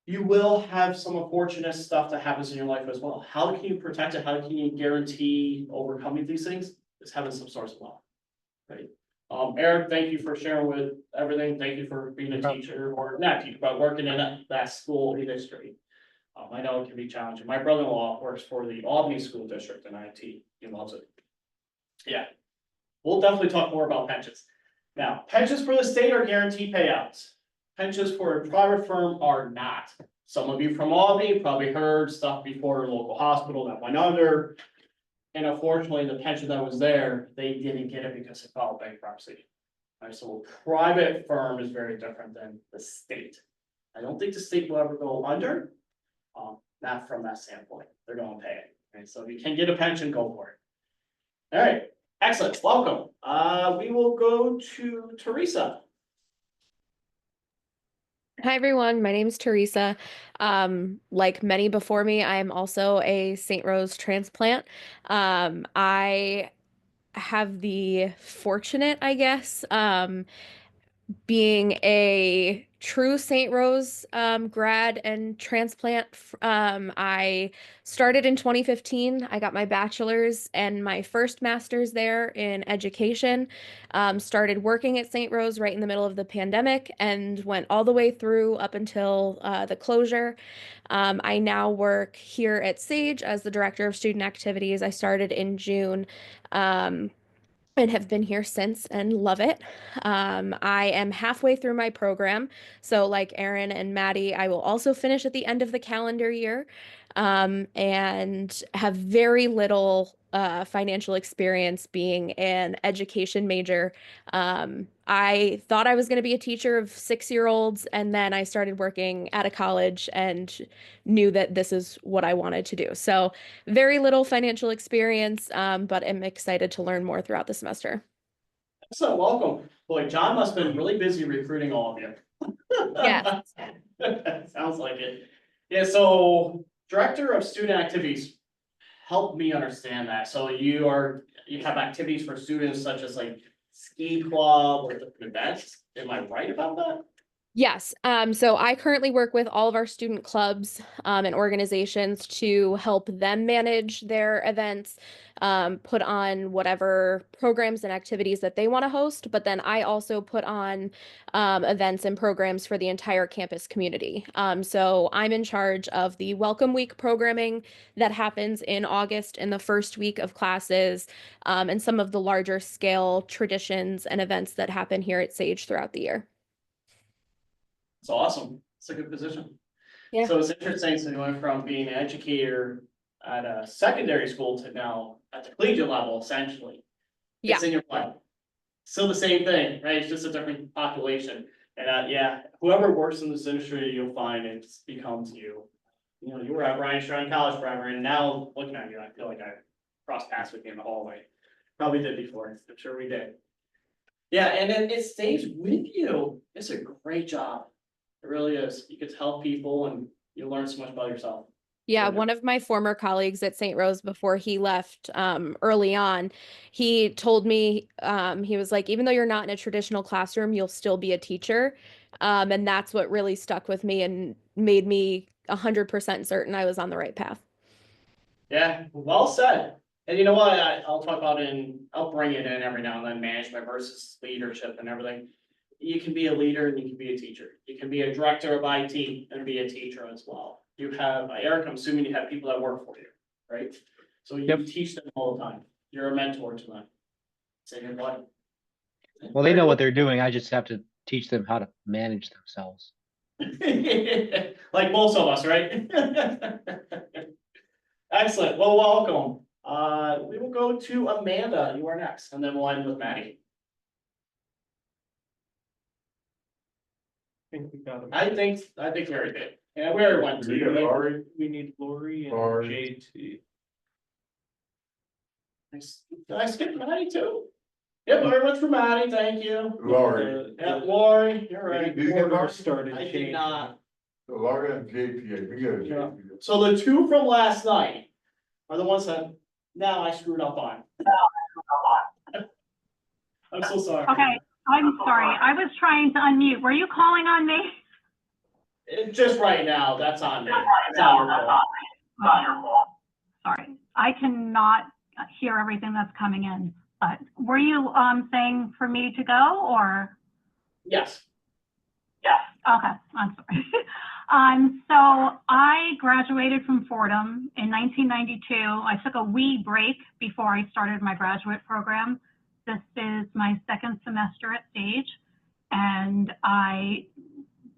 You will have some unfortunate stuff that happens in your life as well. How can you protect it? How can you guarantee overcoming these things? Is having some source of wealth, right? Eric, thank you for sharing with everything. Thank you for being a teacher, or not teacher, but working in that school industry. I know it can be challenging. My brother-in-law works for the Albany School District in IT. He loves it. Yeah, we'll definitely talk more about pensions. Now, pensions for the state are guaranteed payouts. Pensions for a private firm are not. Some of you from Albany probably heard stuff before a local hospital that went under. And unfortunately, the pension that was there, they didn't get it because it filed bankruptcy. All right, so a private firm is very different than the state. I don't think the state will ever go under. Not from that standpoint. They're going to pay it. Right? So if you can get a pension, go for it. All right, excellent. Welcome. We will go to Teresa. Hi, everyone. My name is Teresa. Like many before me, I am also a St. Rose transplant. I have the fortunate, I guess, being a true St. Rose grad and transplant. I started in 2015. I got my bachelor's and my first master's there in education. Started working at St. Rose right in the middle of the pandemic and went all the way through up until the closure. I now work here at Sage as the director of student activities. I started in June. And have been here since and love it. I am halfway through my program. So like Aaron and Maddie, I will also finish at the end of the calendar year. and have very little financial experience being an education major. I thought I was going to be a teacher of 6-year-olds, and then I started working at a college and knew that this is what I wanted to do. So very little financial experience, but I'm excited to learn more throughout the semester. So welcome. Boy, John must have been really busy recruiting all of you. Yeah. Sounds like it. Yeah, so Director of Student Activities, help me understand that. So you have activities for students such as like ski club or different events. Am I right about that? Yes. So I currently work with all of our student clubs and organizations to help them manage their events, put on whatever programs and activities that they want to host. But then I also put on events and programs for the entire campus community. So I'm in charge of the Welcome Week programming that happens in August in the first week of classes, and some of the larger scale traditions and events that happen here at Sage throughout the year. It's awesome. It's a good position. Yeah. So it's interesting, so you went from being an educator at a secondary school to now at the collegiate level, essentially. Yeah. It's in your blood. Still the same thing, right? It's just a different population. And yeah, whoever works in this industry, you'll find it becomes you. You know, you were at Ryan Strong College forever, and now looking at you, I feel like I crossed paths with you in the hallway. Probably did before. I'm sure we did. Yeah, and then it stays with you. It's a great job. It really is. You get to help people and you learn so much about yourself. Yeah, one of my former colleagues at St. Rose before he left early on, he told me, he was like, even though you're not in a traditional classroom, you'll still be a teacher. And that's what really stuck with me and made me 100% certain I was on the right path. Yeah, well said. And you know what? I'll talk about I'll bring it in every now and then, management versus leadership and everything. You can be a leader and you can be a teacher. You can be a director of IT and be a teacher as well. You have, Eric, I'm assuming you have people that work for you, right? So you teach them all the time. You're a mentor to them. Say your life. Well, they know what they're doing. I just have to teach them how to manage themselves. Like most of us, right? Excellent. Well, welcome. We will go to Amanda. You are next, and then we'll end with Maddie. I think we got him. I think we already did. Yeah, we already went to. We need Lori and Lori. JT. Did I skip Maddie too? Yep, I went for Maddie, thank you. Lori. Yeah, Lori, you're right. Did you get Order Lori? started I did changing. not. So Lori and JT, we got a Yeah. JT. So the two from last night are the ones that now I screwed up on. I'm so sorry. Okay, I'm sorry. I was trying to unmute. Were you calling on me? Just right now, that's on me. It's not your fault. Sorry, I cannot hear everything that's coming in. But were you saying for me to go or? Yes. Okay, I'm sorry. So I graduated from Fordham in 1992. I took a wee break before I started my graduate program. This is my second semester at Sage, and I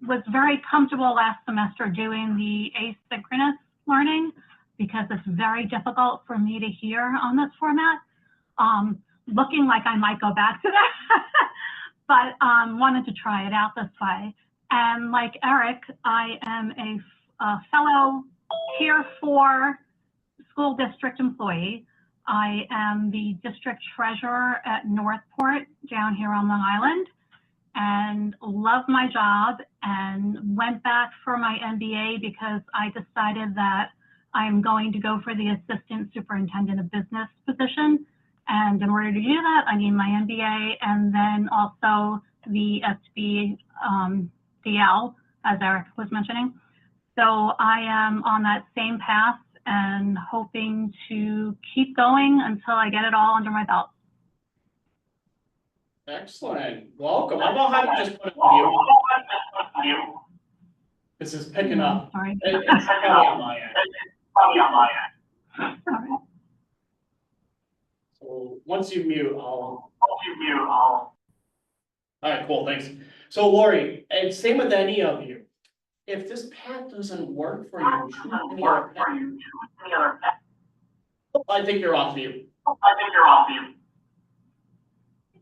was very comfortable last semester doing the asynchronous learning because it's very difficult for me to hear on this format. Looking like I might go back to that, but wanted to try it out this way. And like Eric, I am a fellow Tier 4 school district employee. I am the district treasurer at Northport down here on Long Island and love my job and went back for my MBA because I decided that I'm going to go for the assistant superintendent of business position. And in order to do that, I need my MBA and then also the SB DL, as Eric was mentioning. So I am on that same path and hoping to keep going until I get it all under my belt. Excellent. Welcome. I'm gonna have to just put it on mute. This is picking up. Sorry. It's probably on my end. Sorry. So once you mute, All right, cool, thanks. So Lori, and same with any of you. if this path doesn't work for you, choose any other path. I think you're off mute.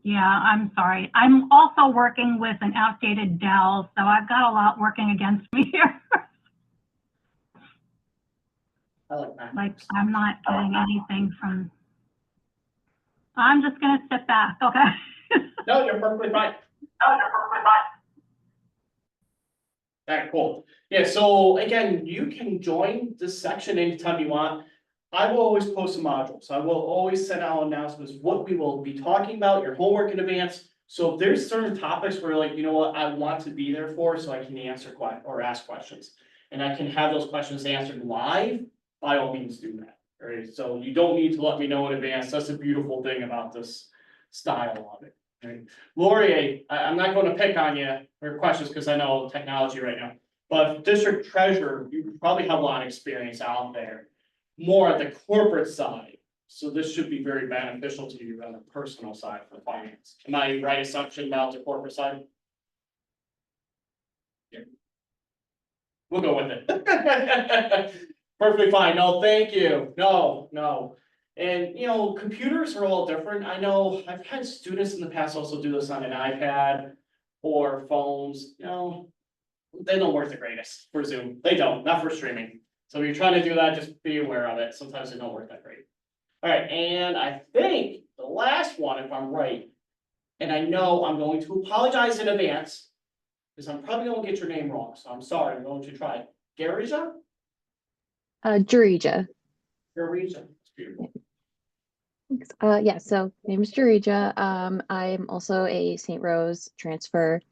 Yeah, I'm sorry. I'm also working with an outdated Dell, so I've got a lot working against me here. I like that. Like, I'm not getting anything from. I'm just gonna sit back, okay? No, you're perfectly fine. Alright, cool. Yeah, so again, you can join this section anytime you want. I will always post some modules. I will always send out announcements, what we will be talking about, your homework in advance. So if there's certain topics where like, you know what, I want to be there for, so I can answer or ask questions. And I can have those questions answered live, by all means do that. Alright, so you don't need to let me know in advance. That's a beautiful thing about this style of it. Right. Lori, I'm not going to pick on you or questions because I know technology right now, but district treasurer, you probably have a lot of experience out there, more at the corporate side. So this should be very beneficial to you on the personal side for finance. Am I right assumption about the corporate side? Yeah. We'll go with it. Perfectly fine. No, thank you. No. And, you know, computers are all different. I know I've had students in the past also do this on an iPad or phones, you know, they don't work the greatest for Zoom. They don't, not for streaming. So if you're trying to do that, just be aware of it. Sometimes they don't work that great. All right, and I think the last one, if I'm right, and I know I'm going to apologize in advance, because I'm probably going to get your name wrong, so I'm sorry, I'm going to try. Garija? Jarija. Garija, it's beautiful. Yeah, so name is Jarija. I'm also a St. Rose transfer.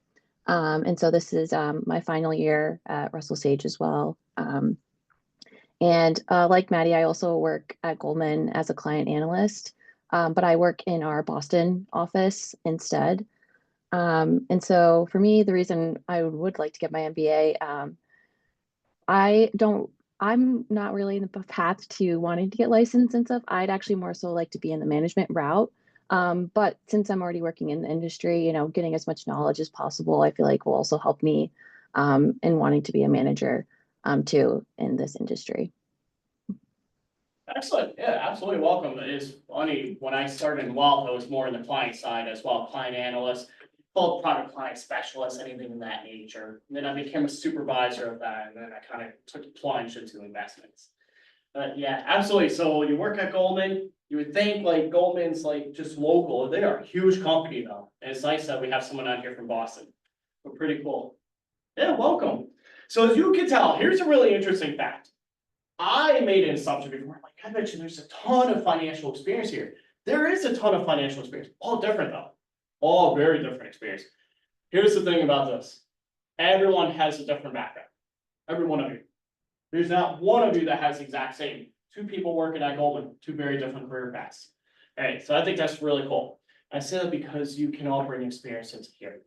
And so this is my final year at Russell Sage as well. And like Maddie, I also work at Goldman as a client analyst, but I work in our Boston office instead. And so for me, the reason I would like to get my MBA, I'm not really in the path to wanting to get licensed and stuff. I'd actually more so like to be in the management route. But since I'm already working in the industry, you know, getting as much knowledge as possible, I feel like will also help me in wanting to be a manager too in this industry. Excellent, yeah, absolutely welcome. It's funny, when I started in wealth, I was more in the client side as well, client analyst, full product client specialist, anything in that nature. And then I became a supervisor of that, and then I kind of took a plunge into investments. But yeah, absolutely. So you work at Goldman, you would think like Goldman's like just local. They are a huge company though. And it's nice that we have someone out here from Boston. But pretty cool. Yeah, welcome. So as you can tell, here's a really interesting fact. I made an assumption before, like I mentioned, there's a ton of financial experience here. There is a ton of financial experience, all different though. All very different experience. Here's the thing about this. Everyone has a different background. Every one of you. There's not one of you that has the exact same. Two people working at Goldman, two very different career paths. All right, so I think that's really cool. I say that because you can all bring experience into here.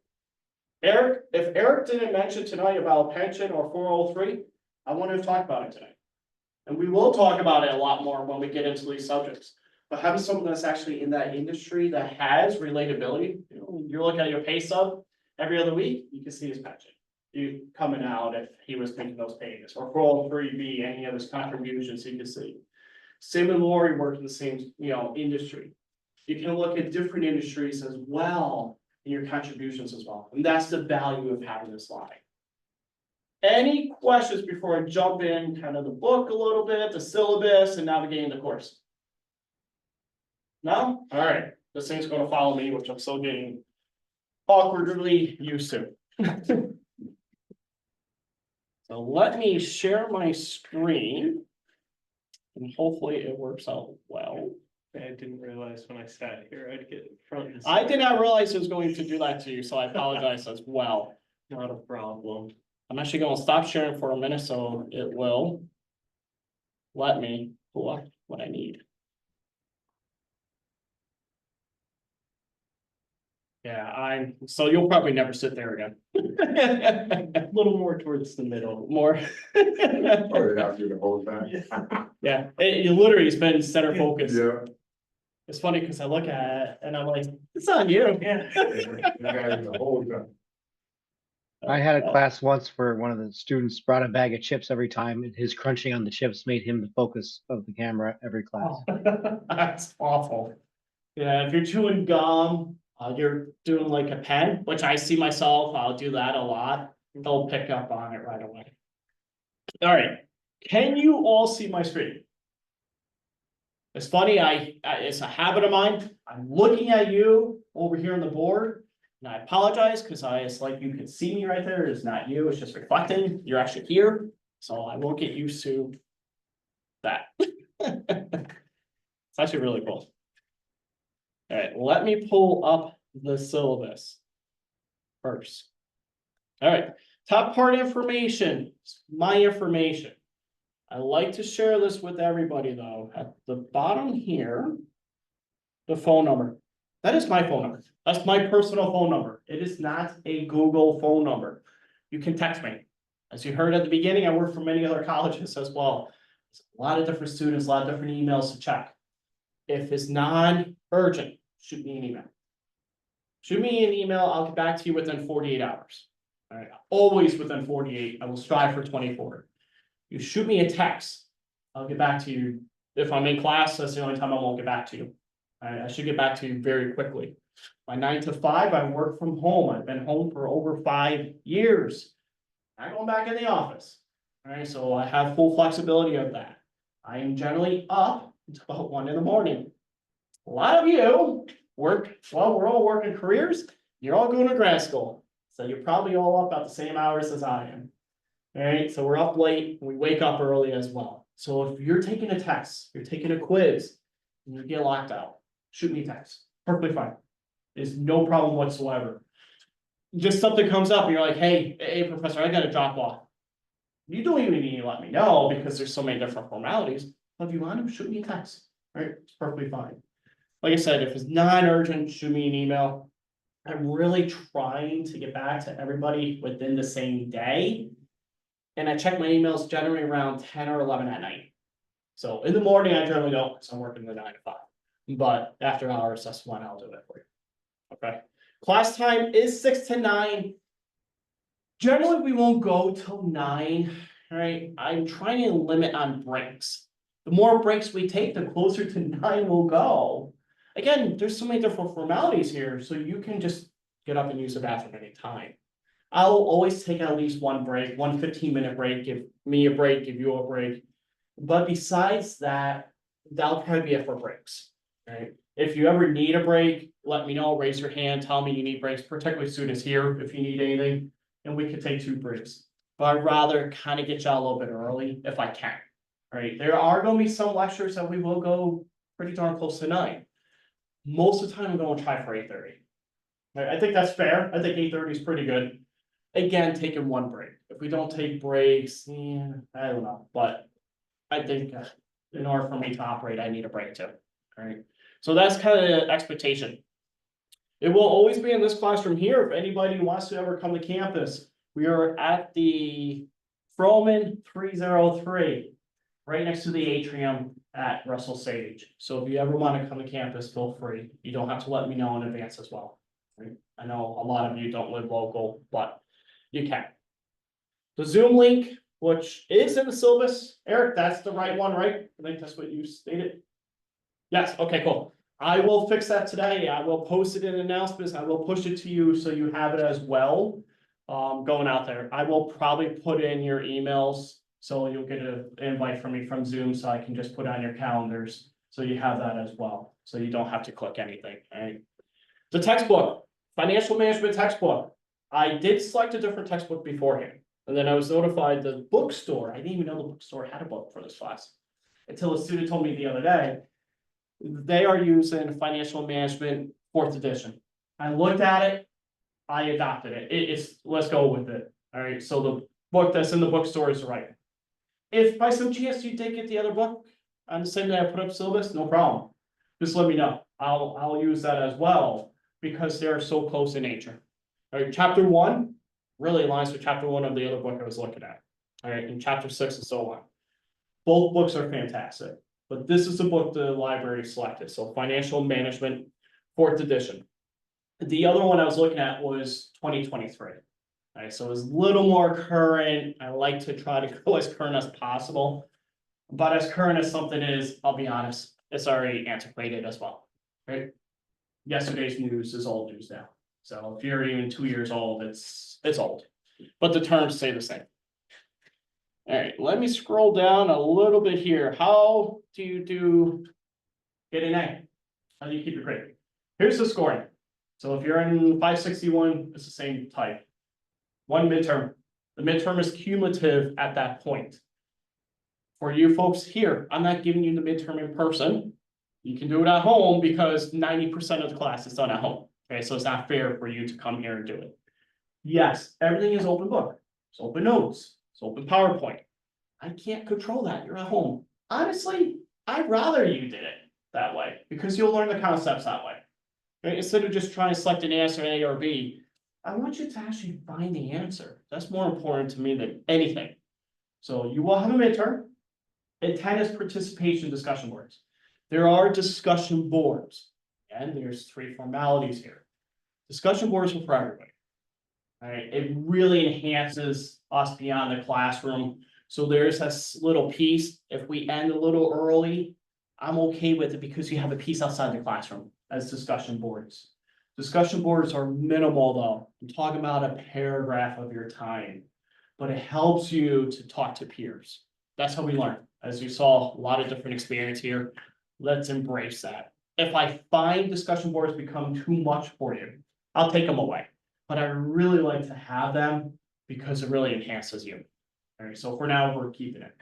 Eric, if Eric didn't mention tonight about pension or 403, I wanted to talk about it tonight. And we will talk about it a lot more when we get into these subjects. But having someone that's actually in that industry that has relatability, you know, you're looking at your pay stub every other week, you can see his pension. You coming out if he was making those payments, or 403B, any of his contributions you can see. Same and Lori work in the same, you know, industry. You can look at different industries as well in your contributions as well. And that's the value of having this slide. Any questions before I jump in kind of the book a little bit, the syllabus, and navigating the course? No? All right. This thing's going to follow me, which I'm still getting awkwardly used to. So let me share my screen. And hopefully it works out well. I didn't realize when I sat here, I'd get front and I did center. not realize it was going to do that to you, so I apologize as well. Not a problem. I'm actually going to stop sharing for a minute, so it will let me pull up what I need. Yeah, so you'll probably never sit there again. A little more towards the middle. More. Probably have to do the whole time. Yeah, it literally has been center focus. Yeah. It's funny because I look at it and I'm like, it's on you. Yeah. You got it the whole time. I had a class once where one of the students brought a bag of chips every time, and his crunching on the chips made him the focus of the camera every class. That's awful. Yeah, if you're chewing gum, you're doing like a pen, which I see myself, I'll do that a lot. They'll pick up on it right away. All right, can you all see my screen? It's funny, it's a habit of mine. I'm looking at you over here on the board. And I apologize because it's like you can see me right there. It's not you, it's just reflecting. You're actually here. So I will get used to that. It's actually really cool. All right, let me pull up the syllabus first. All right, top part information, my information. I like to share this with everybody though. At the bottom here, the phone number. That is my phone number. That's my personal phone number. It is not a Google phone number. You can text me. As you heard at the beginning, I work for many other colleges as well. There's a lot of different students, a lot of different emails to check. If it's non-urgent, shoot me an email. Shoot me an email, I'll get back to you within 48 hours. All right, always within 48. I will strive for 24. You shoot me a text, I'll get back to you. If I'm in class, that's the only time I won't get back to you. I should get back to you very quickly. My 9 to 5, I work from home. I've been home for over 5 years. I'm going back in the office. All right, so I have full flexibility of that. I am generally up until about 1 in the morning. A lot of you work, well, we're all working careers. You're all going to grad school. So you're probably all up about the same hours as I am. All right, so we're up late, we wake up early as well. So if you're taking a test, you're taking a quiz, and you get locked out, shoot me a text, perfectly fine. There's no problem whatsoever. Just something comes up and you're like, hey, professor, I gotta drop off. You don't even need to let me know because there's so many different formalities. But if you want to, shoot me a text, right? It's perfectly fine. Like I said, if it's non-urgent, shoot me an email. I'm really trying to get back to everybody within the same day. And I check my emails generally around 10 or 11 at night. So in the morning, I generally don't because I'm working the 9 to 5. But after hours, that's when I'll do it for you. Okay. Class time is 6 to 9. Generally, we won't go till 9. All right. I'm trying to limit on breaks. The more breaks we take, the closer to 9 we'll go. Again, there's so many different formalities here, so you can just get up and use the bathroom anytime. I'll always take at least one break, one 15-minute break, give me a break, give you a break. But besides that, that'll probably be it for breaks. Right? If you ever need a break, let me know, raise your hand, tell me you need breaks, particularly students here, if you need anything, and we could take 2 breaks. But I'd rather kind of get you out a little bit early if I can. Right? There are going to be some lectures that we will go pretty darn close to 9. Most of the time, I'm going to try for 8:30. Right? I think that's fair. I think 8:30 is pretty good. Again, taking one break. If we don't take breaks, I don't know, but I think in order for me to operate, I need a break too. All right. So that's kind of the expectation. It will always be in this classroom here. If anybody wants to ever come to campus, we are at the Froman 303, right next to the atrium at Russell Sage. So if you ever want to come to campus, feel free. You don't have to let me know in advance as well. Right? I know a lot of you don't live local, but you can. The Zoom link, which is in the syllabus, Eric, that's the right one, right? I think that's what you stated. Yes, okay, cool. I will fix that today. I will post it in announcements. I will push it to you so you have it as well. Going out there. I will probably put in your emails so you'll get an invite from me from Zoom so I can just put on your calendars. So you have that as well. So you don't have to click anything, right? The textbook, financial management textbook. I did select a different textbook beforehand. And then I was notified the bookstore. I didn't even know the bookstore had a book for this class. Until a student told me the other day, they are using financial management 4th edition. I looked at it, I adopted it. It's let's go with it. All right. So the book that's in the bookstore is right. If by some chance you did get the other book on the same day I put up syllabus, no problem. Just let me know. I'll use that as well because they are so close in nature. All right, chapter 1 really aligns with chapter 1 of the other book I was looking at. All right, and chapter 6 and so on. Both books are fantastic, but this is the book the library selected. So Financial Management 4th edition. The other one I was looking at was 2023. Alright, so it's a little more current. I like to try to go as current as possible. But as current as something is, I'll be honest, it's already antiquated as well, right? Yesterday's news is old news now. So if you're even 2 years old, it's old, but the terms stay the same. Alright, let me scroll down a little bit here. How do you get an A? How do you keep your grade? Here's the scoring. So if you're in 561, it's the same type. One midterm. The midterm is cumulative at that point. For you folks here, I'm not giving you the midterm in person. You can do it at home because 90% of the class is done at home. Okay, so it's not fair for you to come here and do it. Yes, everything is open book. It's open notes. It's open PowerPoint. I can't control that. You're at home. Honestly, I'd rather you did it that way because you'll learn the concepts that way. Right? Instead of just trying to select an answer A or B, I want you to actually find the answer. That's more important to me than anything. So you will have a midterm. Attendance, participation, discussion boards. There are discussion boards, and there's 3 formalities here. Discussion boards are for everybody. All right, it really enhances us beyond the classroom. So there's this little piece. If we end a little early, I'm okay with it because you have a piece outside the classroom as discussion boards. Discussion boards are minimal though. I'm talking about a paragraph of your time, but it helps you to talk to peers. That's how we learn. As you saw, a lot of different experience here. Let's embrace that. If I find discussion boards become too much for you, I'll take them away. But I really like to have them because it really enhances you. All right, so for now, we're keeping it.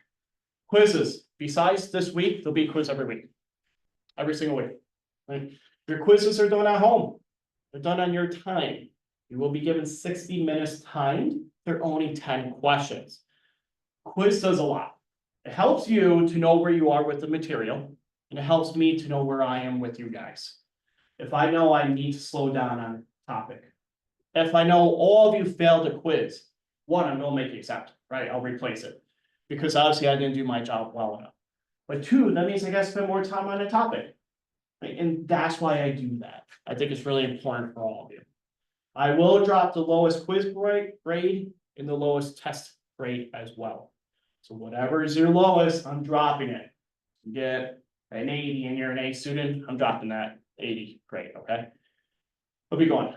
Quizzes. Besides this week, there'll be a quiz every week. Every single week. Right? Your quizzes are done at home. They're done on your time. You will be given 60 minutes timed. They're only 10 questions. Quiz does a lot. It helps you to know where you are with the material, and it helps me to know where I am with you guys. If I know I need to slow down on a topic, if I know all of you failed a quiz, one, I'm gonna make you exempt, right? I'll replace it. Because obviously I didn't do my job well enough. But 2, that means I gotta spend more time on a topic. Right? And that's why I do that. I think it's really important for all of you. I will drop the lowest quiz grade and the lowest test grade as well. So whatever is your lowest, I'm dropping it. You get an 80 and you're an A student, I'm dropping that 80, great, okay? We'll be going.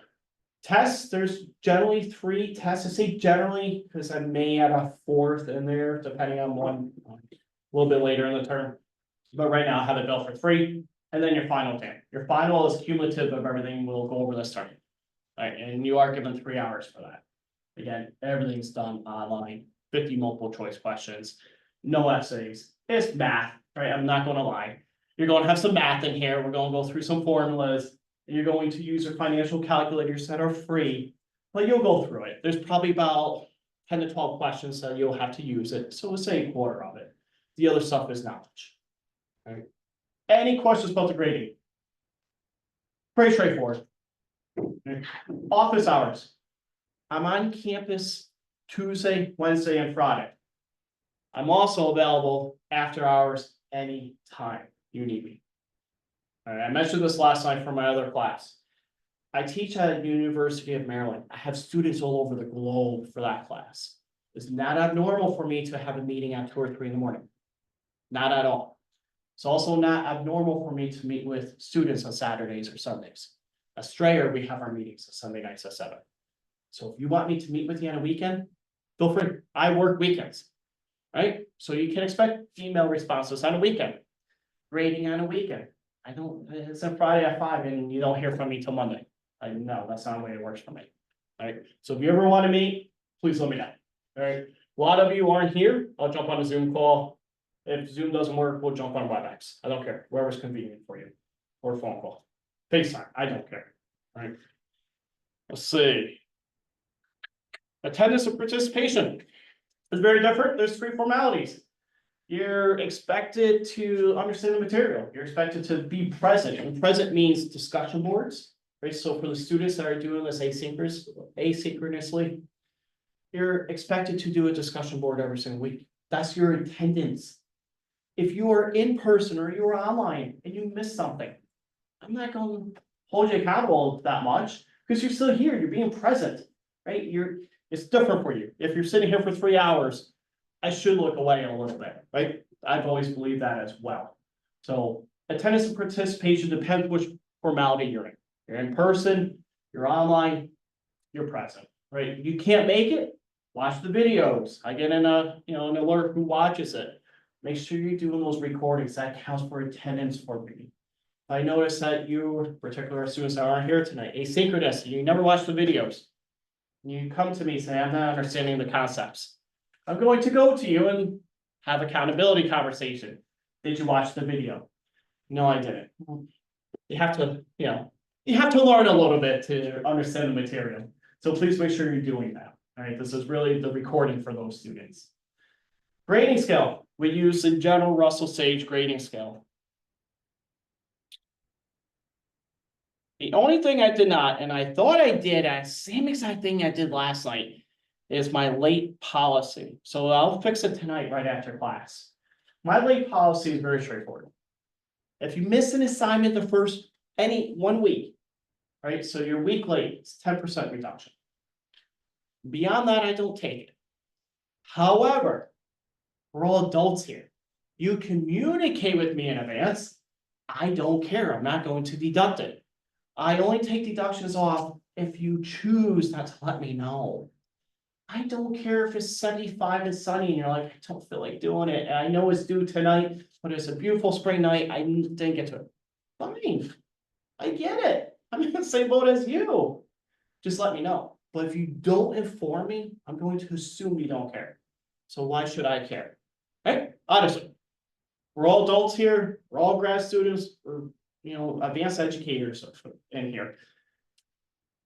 Tests, there's generally 3 tests. I say generally because I may add a 4th in there, depending on one a little bit later in the term. But right now I have it built for 3, and then your final exam. Your final is cumulative of everything we'll go over this term. Right, and you are given 3 hours for that. Again, everything's done online, 50 multiple choice questions, no essays. It's math, right? I'm not gonna lie. You're gonna have some math in here. We're gonna go through some formulas. And you're going to use your financial calculators that are free, but you'll go through it. There's probably about 10 to 12 questions that you'll have to use it. So we'll say a quarter of it. The other stuff is knowledge. Right? Any questions about the grading? Pretty straightforward. Okay. Office hours. I'm on campus Tuesday, Wednesday, and Friday. I'm also available after hours anytime you need me. All right, I mentioned this last night for my other class. I teach at University of Maryland. I have students all over the globe for that class. It's not abnormal for me to have a meeting at 2 or 3 in the morning. Not at all. It's also not abnormal for me to meet with students on Saturdays or Sundays. At Strayer, we have our meetings on Sunday nights at 7. So if you want me to meet with you on a weekend, feel free. I work weekends, right? So you can expect email responses on a weekend, grading on a weekend. It's a Friday at 5 and you don't hear from me till Monday. No, that's not the way it works for me. All right, so if you ever want to meet, please let me know. All right, a lot of you aren't here. I'll jump on a Zoom call. If Zoom doesn't work, we'll jump on WebEx. I don't care, wherever's convenient for you, or phone call, FaceTime. I don't care. All right, let's see. Attendance and participation is very different. There's 3 formalities. You're expected to understand the material. You're expected to be present. And present means discussion boards, right? So for the students that are doing this asynchronously, you're expected to do a discussion board every single week. That's your attendance. If you are in person or you are online and you miss something, I'm not going to hold you accountable that much because you're still here. You're being present, right? It's different for you. If you're sitting here for 3 hours, I should look away a little bit, right? I've always believed that as well. So attendance and participation depends which formality you're in. You're in person, you're online, you're present, right? You can't make it, watch the videos. I get in an alert who watches it. Make sure you're doing those recordings. That counts for attendance for me. If I notice that you, particular students that aren't here tonight, asynchronous, and you never watch the videos, you come to me saying, I'm not understanding the concepts. I'm going to go to you and have accountability conversation. Did you watch the video? No, I didn't. You have to, you have to learn a little bit to understand the material. So please make sure you're doing that. All right, this is really the recording for those students. Grading scale. We use the general Russell Sage grading scale. The only thing I did not, and I thought I did, same exact thing I did last night, is my late policy. So I'll fix it tonight right after class. My late policy is very straightforward. If you miss an assignment the first 1 week, right? So you're a week late, it's 10% reduction. Beyond that, I don't take it. However, we're all adults here. You communicate with me in advance. I don't care. I'm not going to deduct it. I only take deductions off if you choose not to let me know. I don't care if it's 75 and sunny and you're like, I don't feel like doing it. And I know it's due tonight, but it's a beautiful spring night. I didn't get to it. Fine. I get it. I'm in the same boat as you. Just let me know. But if you don't inform me, I'm going to assume you don't care. So why should I care? Right? Honestly, we're all adults here. We're all grad students. We're, advanced educators in here.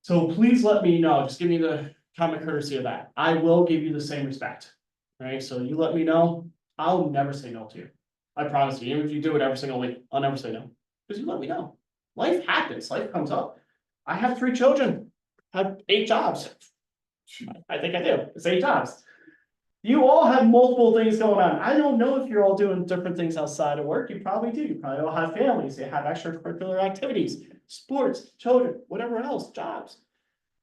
So please let me know. Just give me the common courtesy of that. I will give you the same respect. Right? So you let me know. I'll never say no to you. I promise you. Even if you do it every single week, I'll never say no. Because you let me know. Life happens. Life comes up. I have 3 children. I have 8 jobs. I think I do. It's 8 jobs. You all have multiple things going on. I don't know if you're all doing different things outside of work. You probably do. You probably all have families. You have extracurricular activities, sports, children, whatever else, jobs.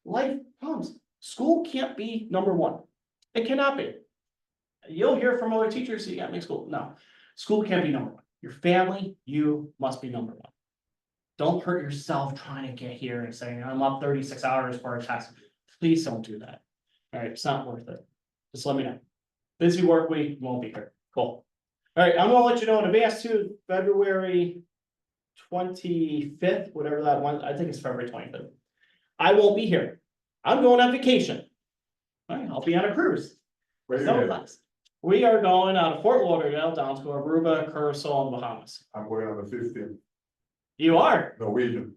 Life comes. School can't be number 1. It cannot be. You'll hear from other teachers, you gotta make school. No, school can't be number 1. Your family, you must be number 1. Don't hurt yourself trying to get here and saying, I'm up 36 hours for a test. Please don't do that. All right, it's not worth it. Just let me know. Busy work week, won't be here. Cool. All right, I'm gonna let you know in advance too, February 25th, whatever that one, I think it's February 25th. I won't be here. I'm going on vacation. All right, I'll be on a cruise. No class. We are going out of Fort Lauderdale down to Aruba, Curacao, and Bahamas. I'm going on the 15th. You are? Norwegian.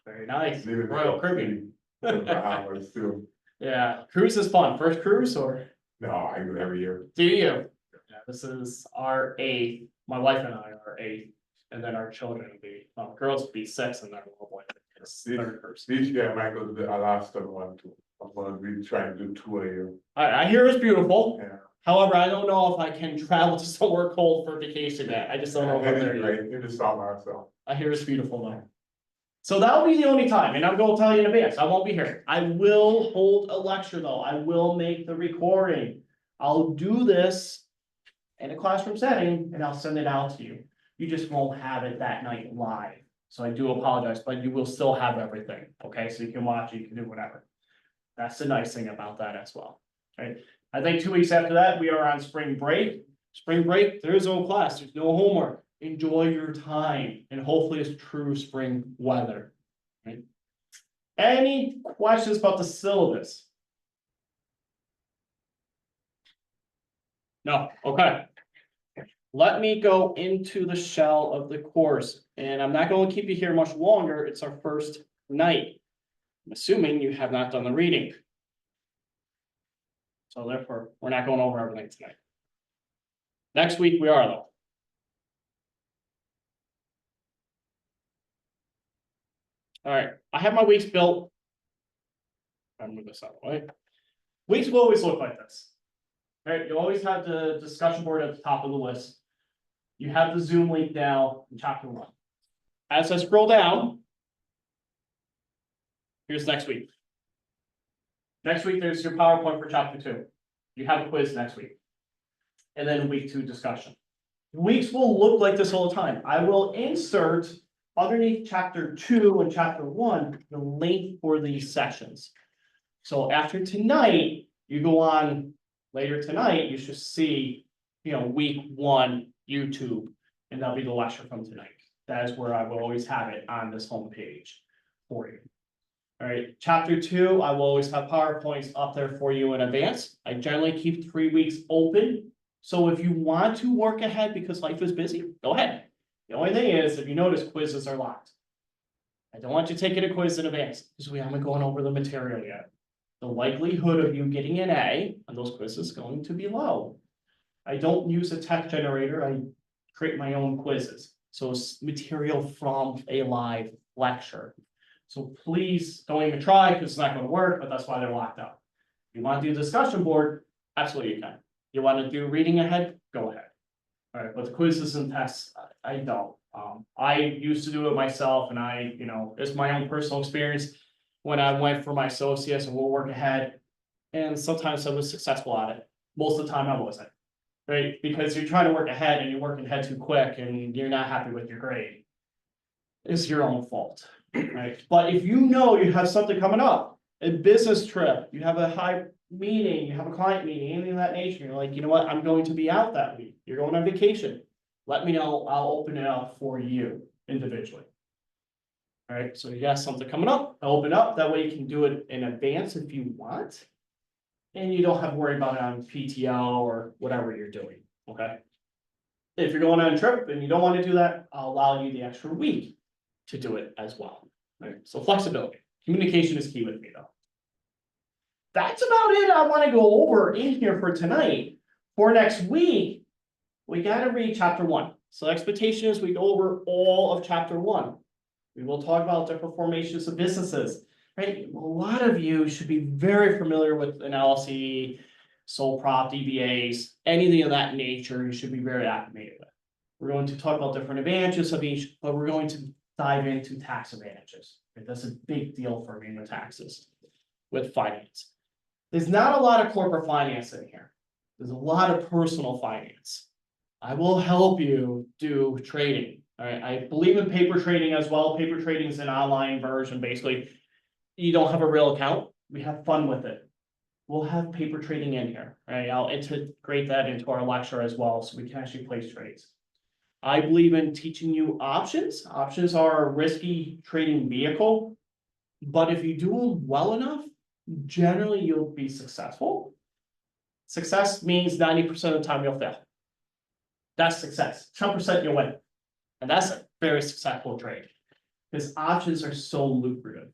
Very nice. Leaving Royal Caribbean. Bahamas too. Yeah, cruise is fun. First cruise or? No, I do it every year. Do you? Yeah, this is our 8th. My wife and I are 8th, and then our children will be, girls will be 6, and then little boy is 3rd cruise. This year I might go to the Alaska one too. I'm gonna be trying to do 2 a year. I hear it's beautiful. Yeah. However, I don't know if I can travel to somewhere cold for vacation yet. I just don't know if I'm there yet. In the summer, so. I hear it's beautiful though. So that'll be the only time, and I'm going to tell you in advance, I won't be here. I will hold a lecture though. I will make the recording. I'll do this in a classroom setting and I'll send it out to you. You just won't have it that night live. So I do apologize, but you will still have everything. Okay, so you can watch it, you can do whatever. That's the nice thing about that as well. Right? I think 2 weeks after that, we are on spring break. Spring break, there is no class, there's no homework. Enjoy your time, and hopefully it's true spring weather. Right? Any questions about the syllabus? No, okay. Let me go into the shell of the course, and I'm not going to keep you here much longer. It's our first night. I'm assuming you have not done the reading. So therefore, we're not going over everything tonight. Next week we are though. All right, I have my weeks built. I'll move this out of the way. Weeks will always look like this. All right, you always have the discussion board at the top of the list. You have the Zoom link now in chapter 1. As I scroll down, here's next week. Next week, there's your PowerPoint for chapter 2. You have a quiz next week. And then week 2 discussion. Weeks will look like this all the time. I will insert underneath chapter 2 and chapter 1, the link for these sessions. So after tonight, you go on later tonight, you should see, week 1 YouTube, and that'll be the lecture from tonight. That is where I will always have it on this homepage for you. All right, chapter 2, I will always have PowerPoints up there for you in advance. I generally keep 3 weeks open. So if you want to work ahead because life is busy, go ahead. The only thing is, if you notice, quizzes are locked. I don't want you taking a quiz in advance because we haven't gone over the material yet. The likelihood of you getting an A on those quizzes is going to be low. I don't use a text generator. I create my own quizzes. So it's material from a live lecture. So please don't even try because it's not going to work, but that's why they're locked up. If you want to do discussion board, absolutely you can. You want to do reading ahead, go ahead. All right, but the quizzes and tests, I don't. I used to do it myself, and it's my own personal experience when I went for my associates and we'll work ahead. And sometimes I was successful at it. Most of the time I wasn't, right? Because you're trying to work ahead and you're working ahead too quick and you're not happy with your grade. It's your own fault. Right, but if you have something coming up, a business trip, you have a high meeting, you have a client meeting, anything of that nature, you're like, you know what, I'm going to be out that week, you're going on vacation, let me know, I'll open it up for you individually. All right, so you got something coming up, I'll open up, that way you can do it in advance if you want. And you don't have to worry about it on PTO or whatever you're doing, okay? If you're going on a trip and you don't want to do that, I'll allow you the extra week to do it as well. Right, so flexibility, communication is key with me though. That's about it I want to go over in here for tonight. For next week, we got to read chapter 1. So expectation is we go over all of chapter 1. We will talk about different formations of businesses, right? A lot of you should be very familiar with an LLC, sole prop, DBAs, anything of that nature. You should be very acclimated with. We're going to talk about different advantages of each, but we're going to dive into tax advantages. That's a big deal for me with taxes, with finance. There's not a lot of corporate finance in here. There's a lot of personal finance. I will help you do trading. All right, I believe in paper trading as well. Paper trading is an online version. Basically, you don't have a real account. We have fun with it. We'll have paper trading in here. Right, I'll integrate that into our lecture as well, so we can actually place trades. I believe in teaching you options. Options are a risky trading vehicle, but if you do them well enough, generally you'll be successful. Success means 90% of the time you'll fail. That's success. 10% you'll win. And that's a very successful trade because options are so lucrative.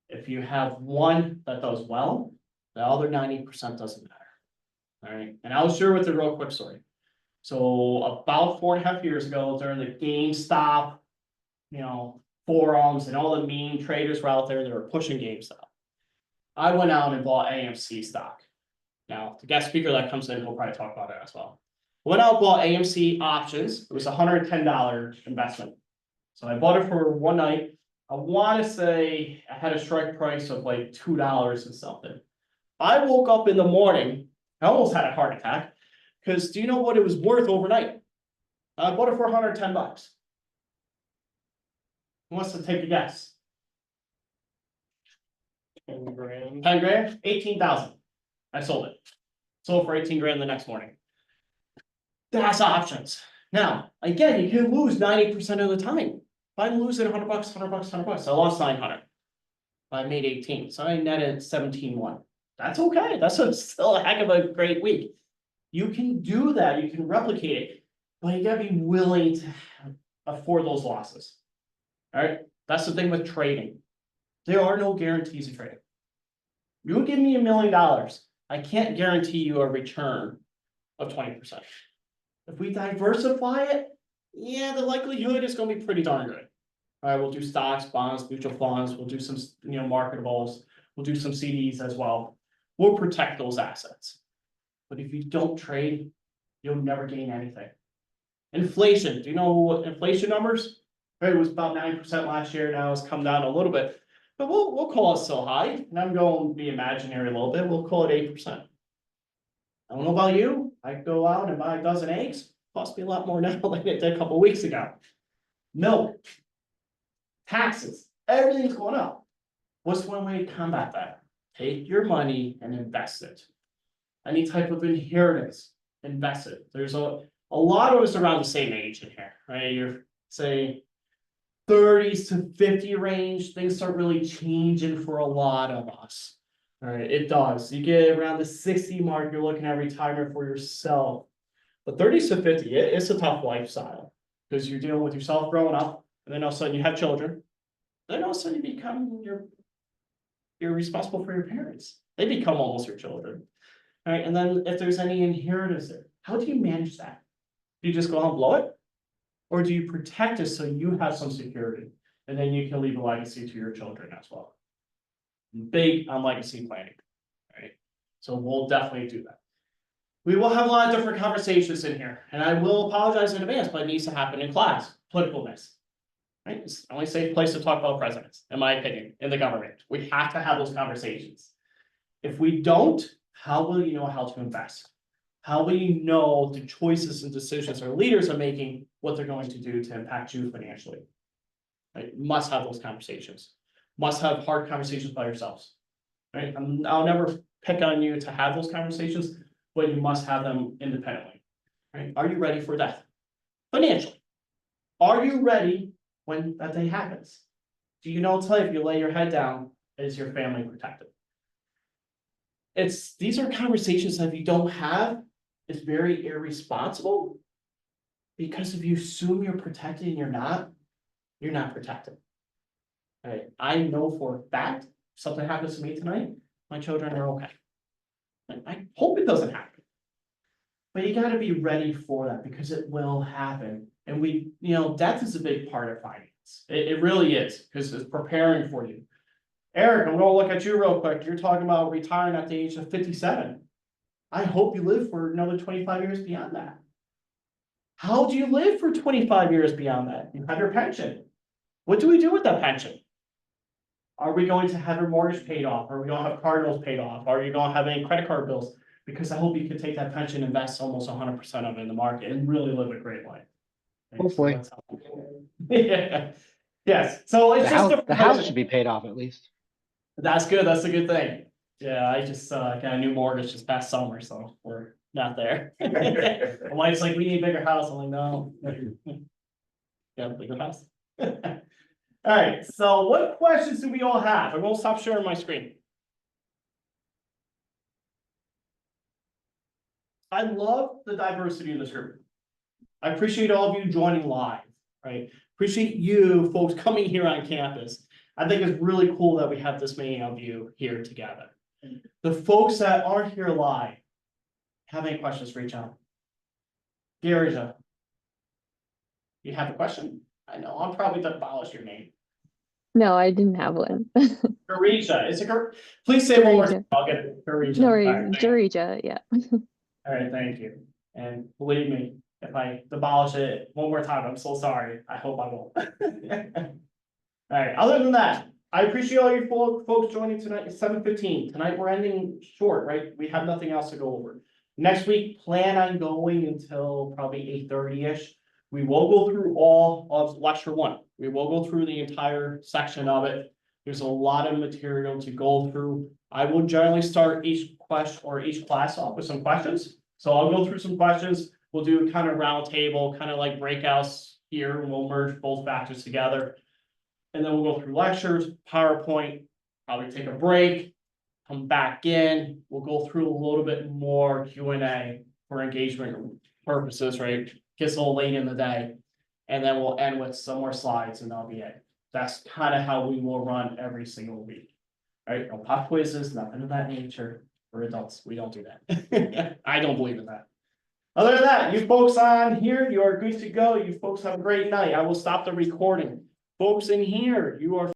If you have one that does well, the other 90% doesn't matter. All right. And I'll share with a real quick story. So about 4.5 years ago, during the GameStop, forums and all the meme traders were out there that were pushing GameStop. I went out and bought AMC stock. Now, the guest speaker that comes in will probably talk about it as well. Went out and bought AMC options. It was a $110 investment. So I bought it for one night. I want to say I had a strike price of like $2 and something. I woke up in the morning, I almost had a heart attack. Because do you know what it was worth overnight? I bought it for $110. Who wants to take a guess? 10 grand. 10 grand? 18,000. I sold it. Sold for 18 grand the next morning. That's options. Now, again, you can lose 90% of the time. If I'm losing $100, $100, I lost 900. I made 18, so I netted 17.1. That's okay. That's still a heck of a great week. You can do that, you can replicate it, but you gotta be willing to afford those losses. All right, that's the thing with trading. There are no guarantees in trading. You give me $1 million, I can't guarantee you a return of 20%. If we diversify it, yeah, the likelihood is gonna be pretty darn good. All right, we'll do stocks, bonds, mutual funds, we'll do some marketables, we'll do some CDs as well. We'll protect those assets. But if you don't trade, you'll never gain anything. Inflation, do you know what inflation numbers? Right, it was about 9% last year, now it's come down a little bit. But we'll call it so high, and I'm going to be imaginary a little bit, we'll call it 8%. I don't know about you, I go out and buy a dozen eggs, cost me a lot more now than it did a couple weeks ago. Milk, taxes, everything's going up. What's one way to combat that? Take your money and invest it. Any type of inheritance, invest it. There's a lot of us around the same age in here, right? You're say 30s to 50 range, things start really changing for a lot of us. All right, it does. You get around the 60 mark, you're looking at retirement for yourself. But 30s to 50, it's a tough lifestyle because you're dealing with yourself growing up, and then all of a sudden you have children. Then all of a sudden you become you're responsible for your parents. They become almost your children. All right, and then if there's any inheritance there, how do you manage that? Do you just go out and blow it? Or do you protect it so you have some security? And then you can leave a legacy to your children as well. Big on legacy planning, right? So we'll definitely do that. We will have a lot of different conversations in here, and I will apologize in advance, but it needs to happen in class, politicalness. Right? It's the only safe place to talk about presidents, in my opinion, in the government. We have to have those conversations. If we don't, how will you know how to invest? How will you know the choices and decisions our leaders are making, what they're going to do to impact you financially? Right? Must have those conversations. Must have hard conversations by yourselves. Right? I'll never pick on you to have those conversations, but you must have them independently. Right? Are you ready for death? Financially. Are you ready when that day happens? Do you know until if you lay your head down, is your family protected? These are conversations that if you don't have, it's very irresponsible. Because if you assume you're protected and you're not protected. Right? I know for a fact, if something happens to me tonight, my children are okay. I hope it doesn't happen. But you gotta be ready for that because it will happen. And death is a big part of finance. It really is, because it's preparing for you. Eric, I'm gonna look at you real quick. You're talking about retiring at the age of 57. I hope you live for another 25 years beyond that. How do you live for 25 years beyond that? You have your pension. What do we do with that pension? Are we going to have your mortgage paid off? Are we going to have car bills paid off? Are you going to have any credit card bills? Because I hope you can take that pension, invest almost 100% of it in the market and really live a great life. Hopefully. Yeah. Yes, so it's The house should be paid off at least. That's good, that's a good thing. Yeah, I just got a new mortgage this past summer, so we're not there. My wife's like, we need a bigger house, I'm like, no. Yeah, bigger house. All right, so what questions do we all have? I'm gonna stop sharing my screen. I love the diversity of this group. I appreciate all of you joining live, right? Appreciate you folks coming here on campus. I think it's really cool that we have this many of you here together. The folks that aren't here live, have any questions, reach out. Garija, you have a question? I know, I'm probably gonna abolish your name. No, I didn't have one. Garija, is it please say it one more time, I'll get it. Garija. No All worries, right, Jarija, yeah. all right, thank you. And believe me, if I abolish it one more time, I'm so sorry. I hope I won't. All right, other than that, I appreciate all you folks joining tonight at 7:15. Tonight we're ending short, right? We have nothing else to go over. Next week, plan on going until probably 8:30-ish. We will go through all of lecture 1. We will go through the entire section of it. There's a lot of material to go through. I will generally start each class off with some questions. So I'll go through some questions. We'll do kind of round table, kind of like breakouts here, and we'll merge both factors together. And then we'll go through lectures, PowerPoint, probably take a break, come back in. We'll go through a little bit more Q&A for engagement purposes, right? Gets a little late in the day. And then we'll end with some more slides and that'll be it. That's kind of how we will run every single week. All right, no pop quizzes, nothing of that nature. For adults, we don't do that. I don't believe in that. Other than that, you folks on here, you are good to go. You folks have a great night. I will stop the recording. Folks in here, you are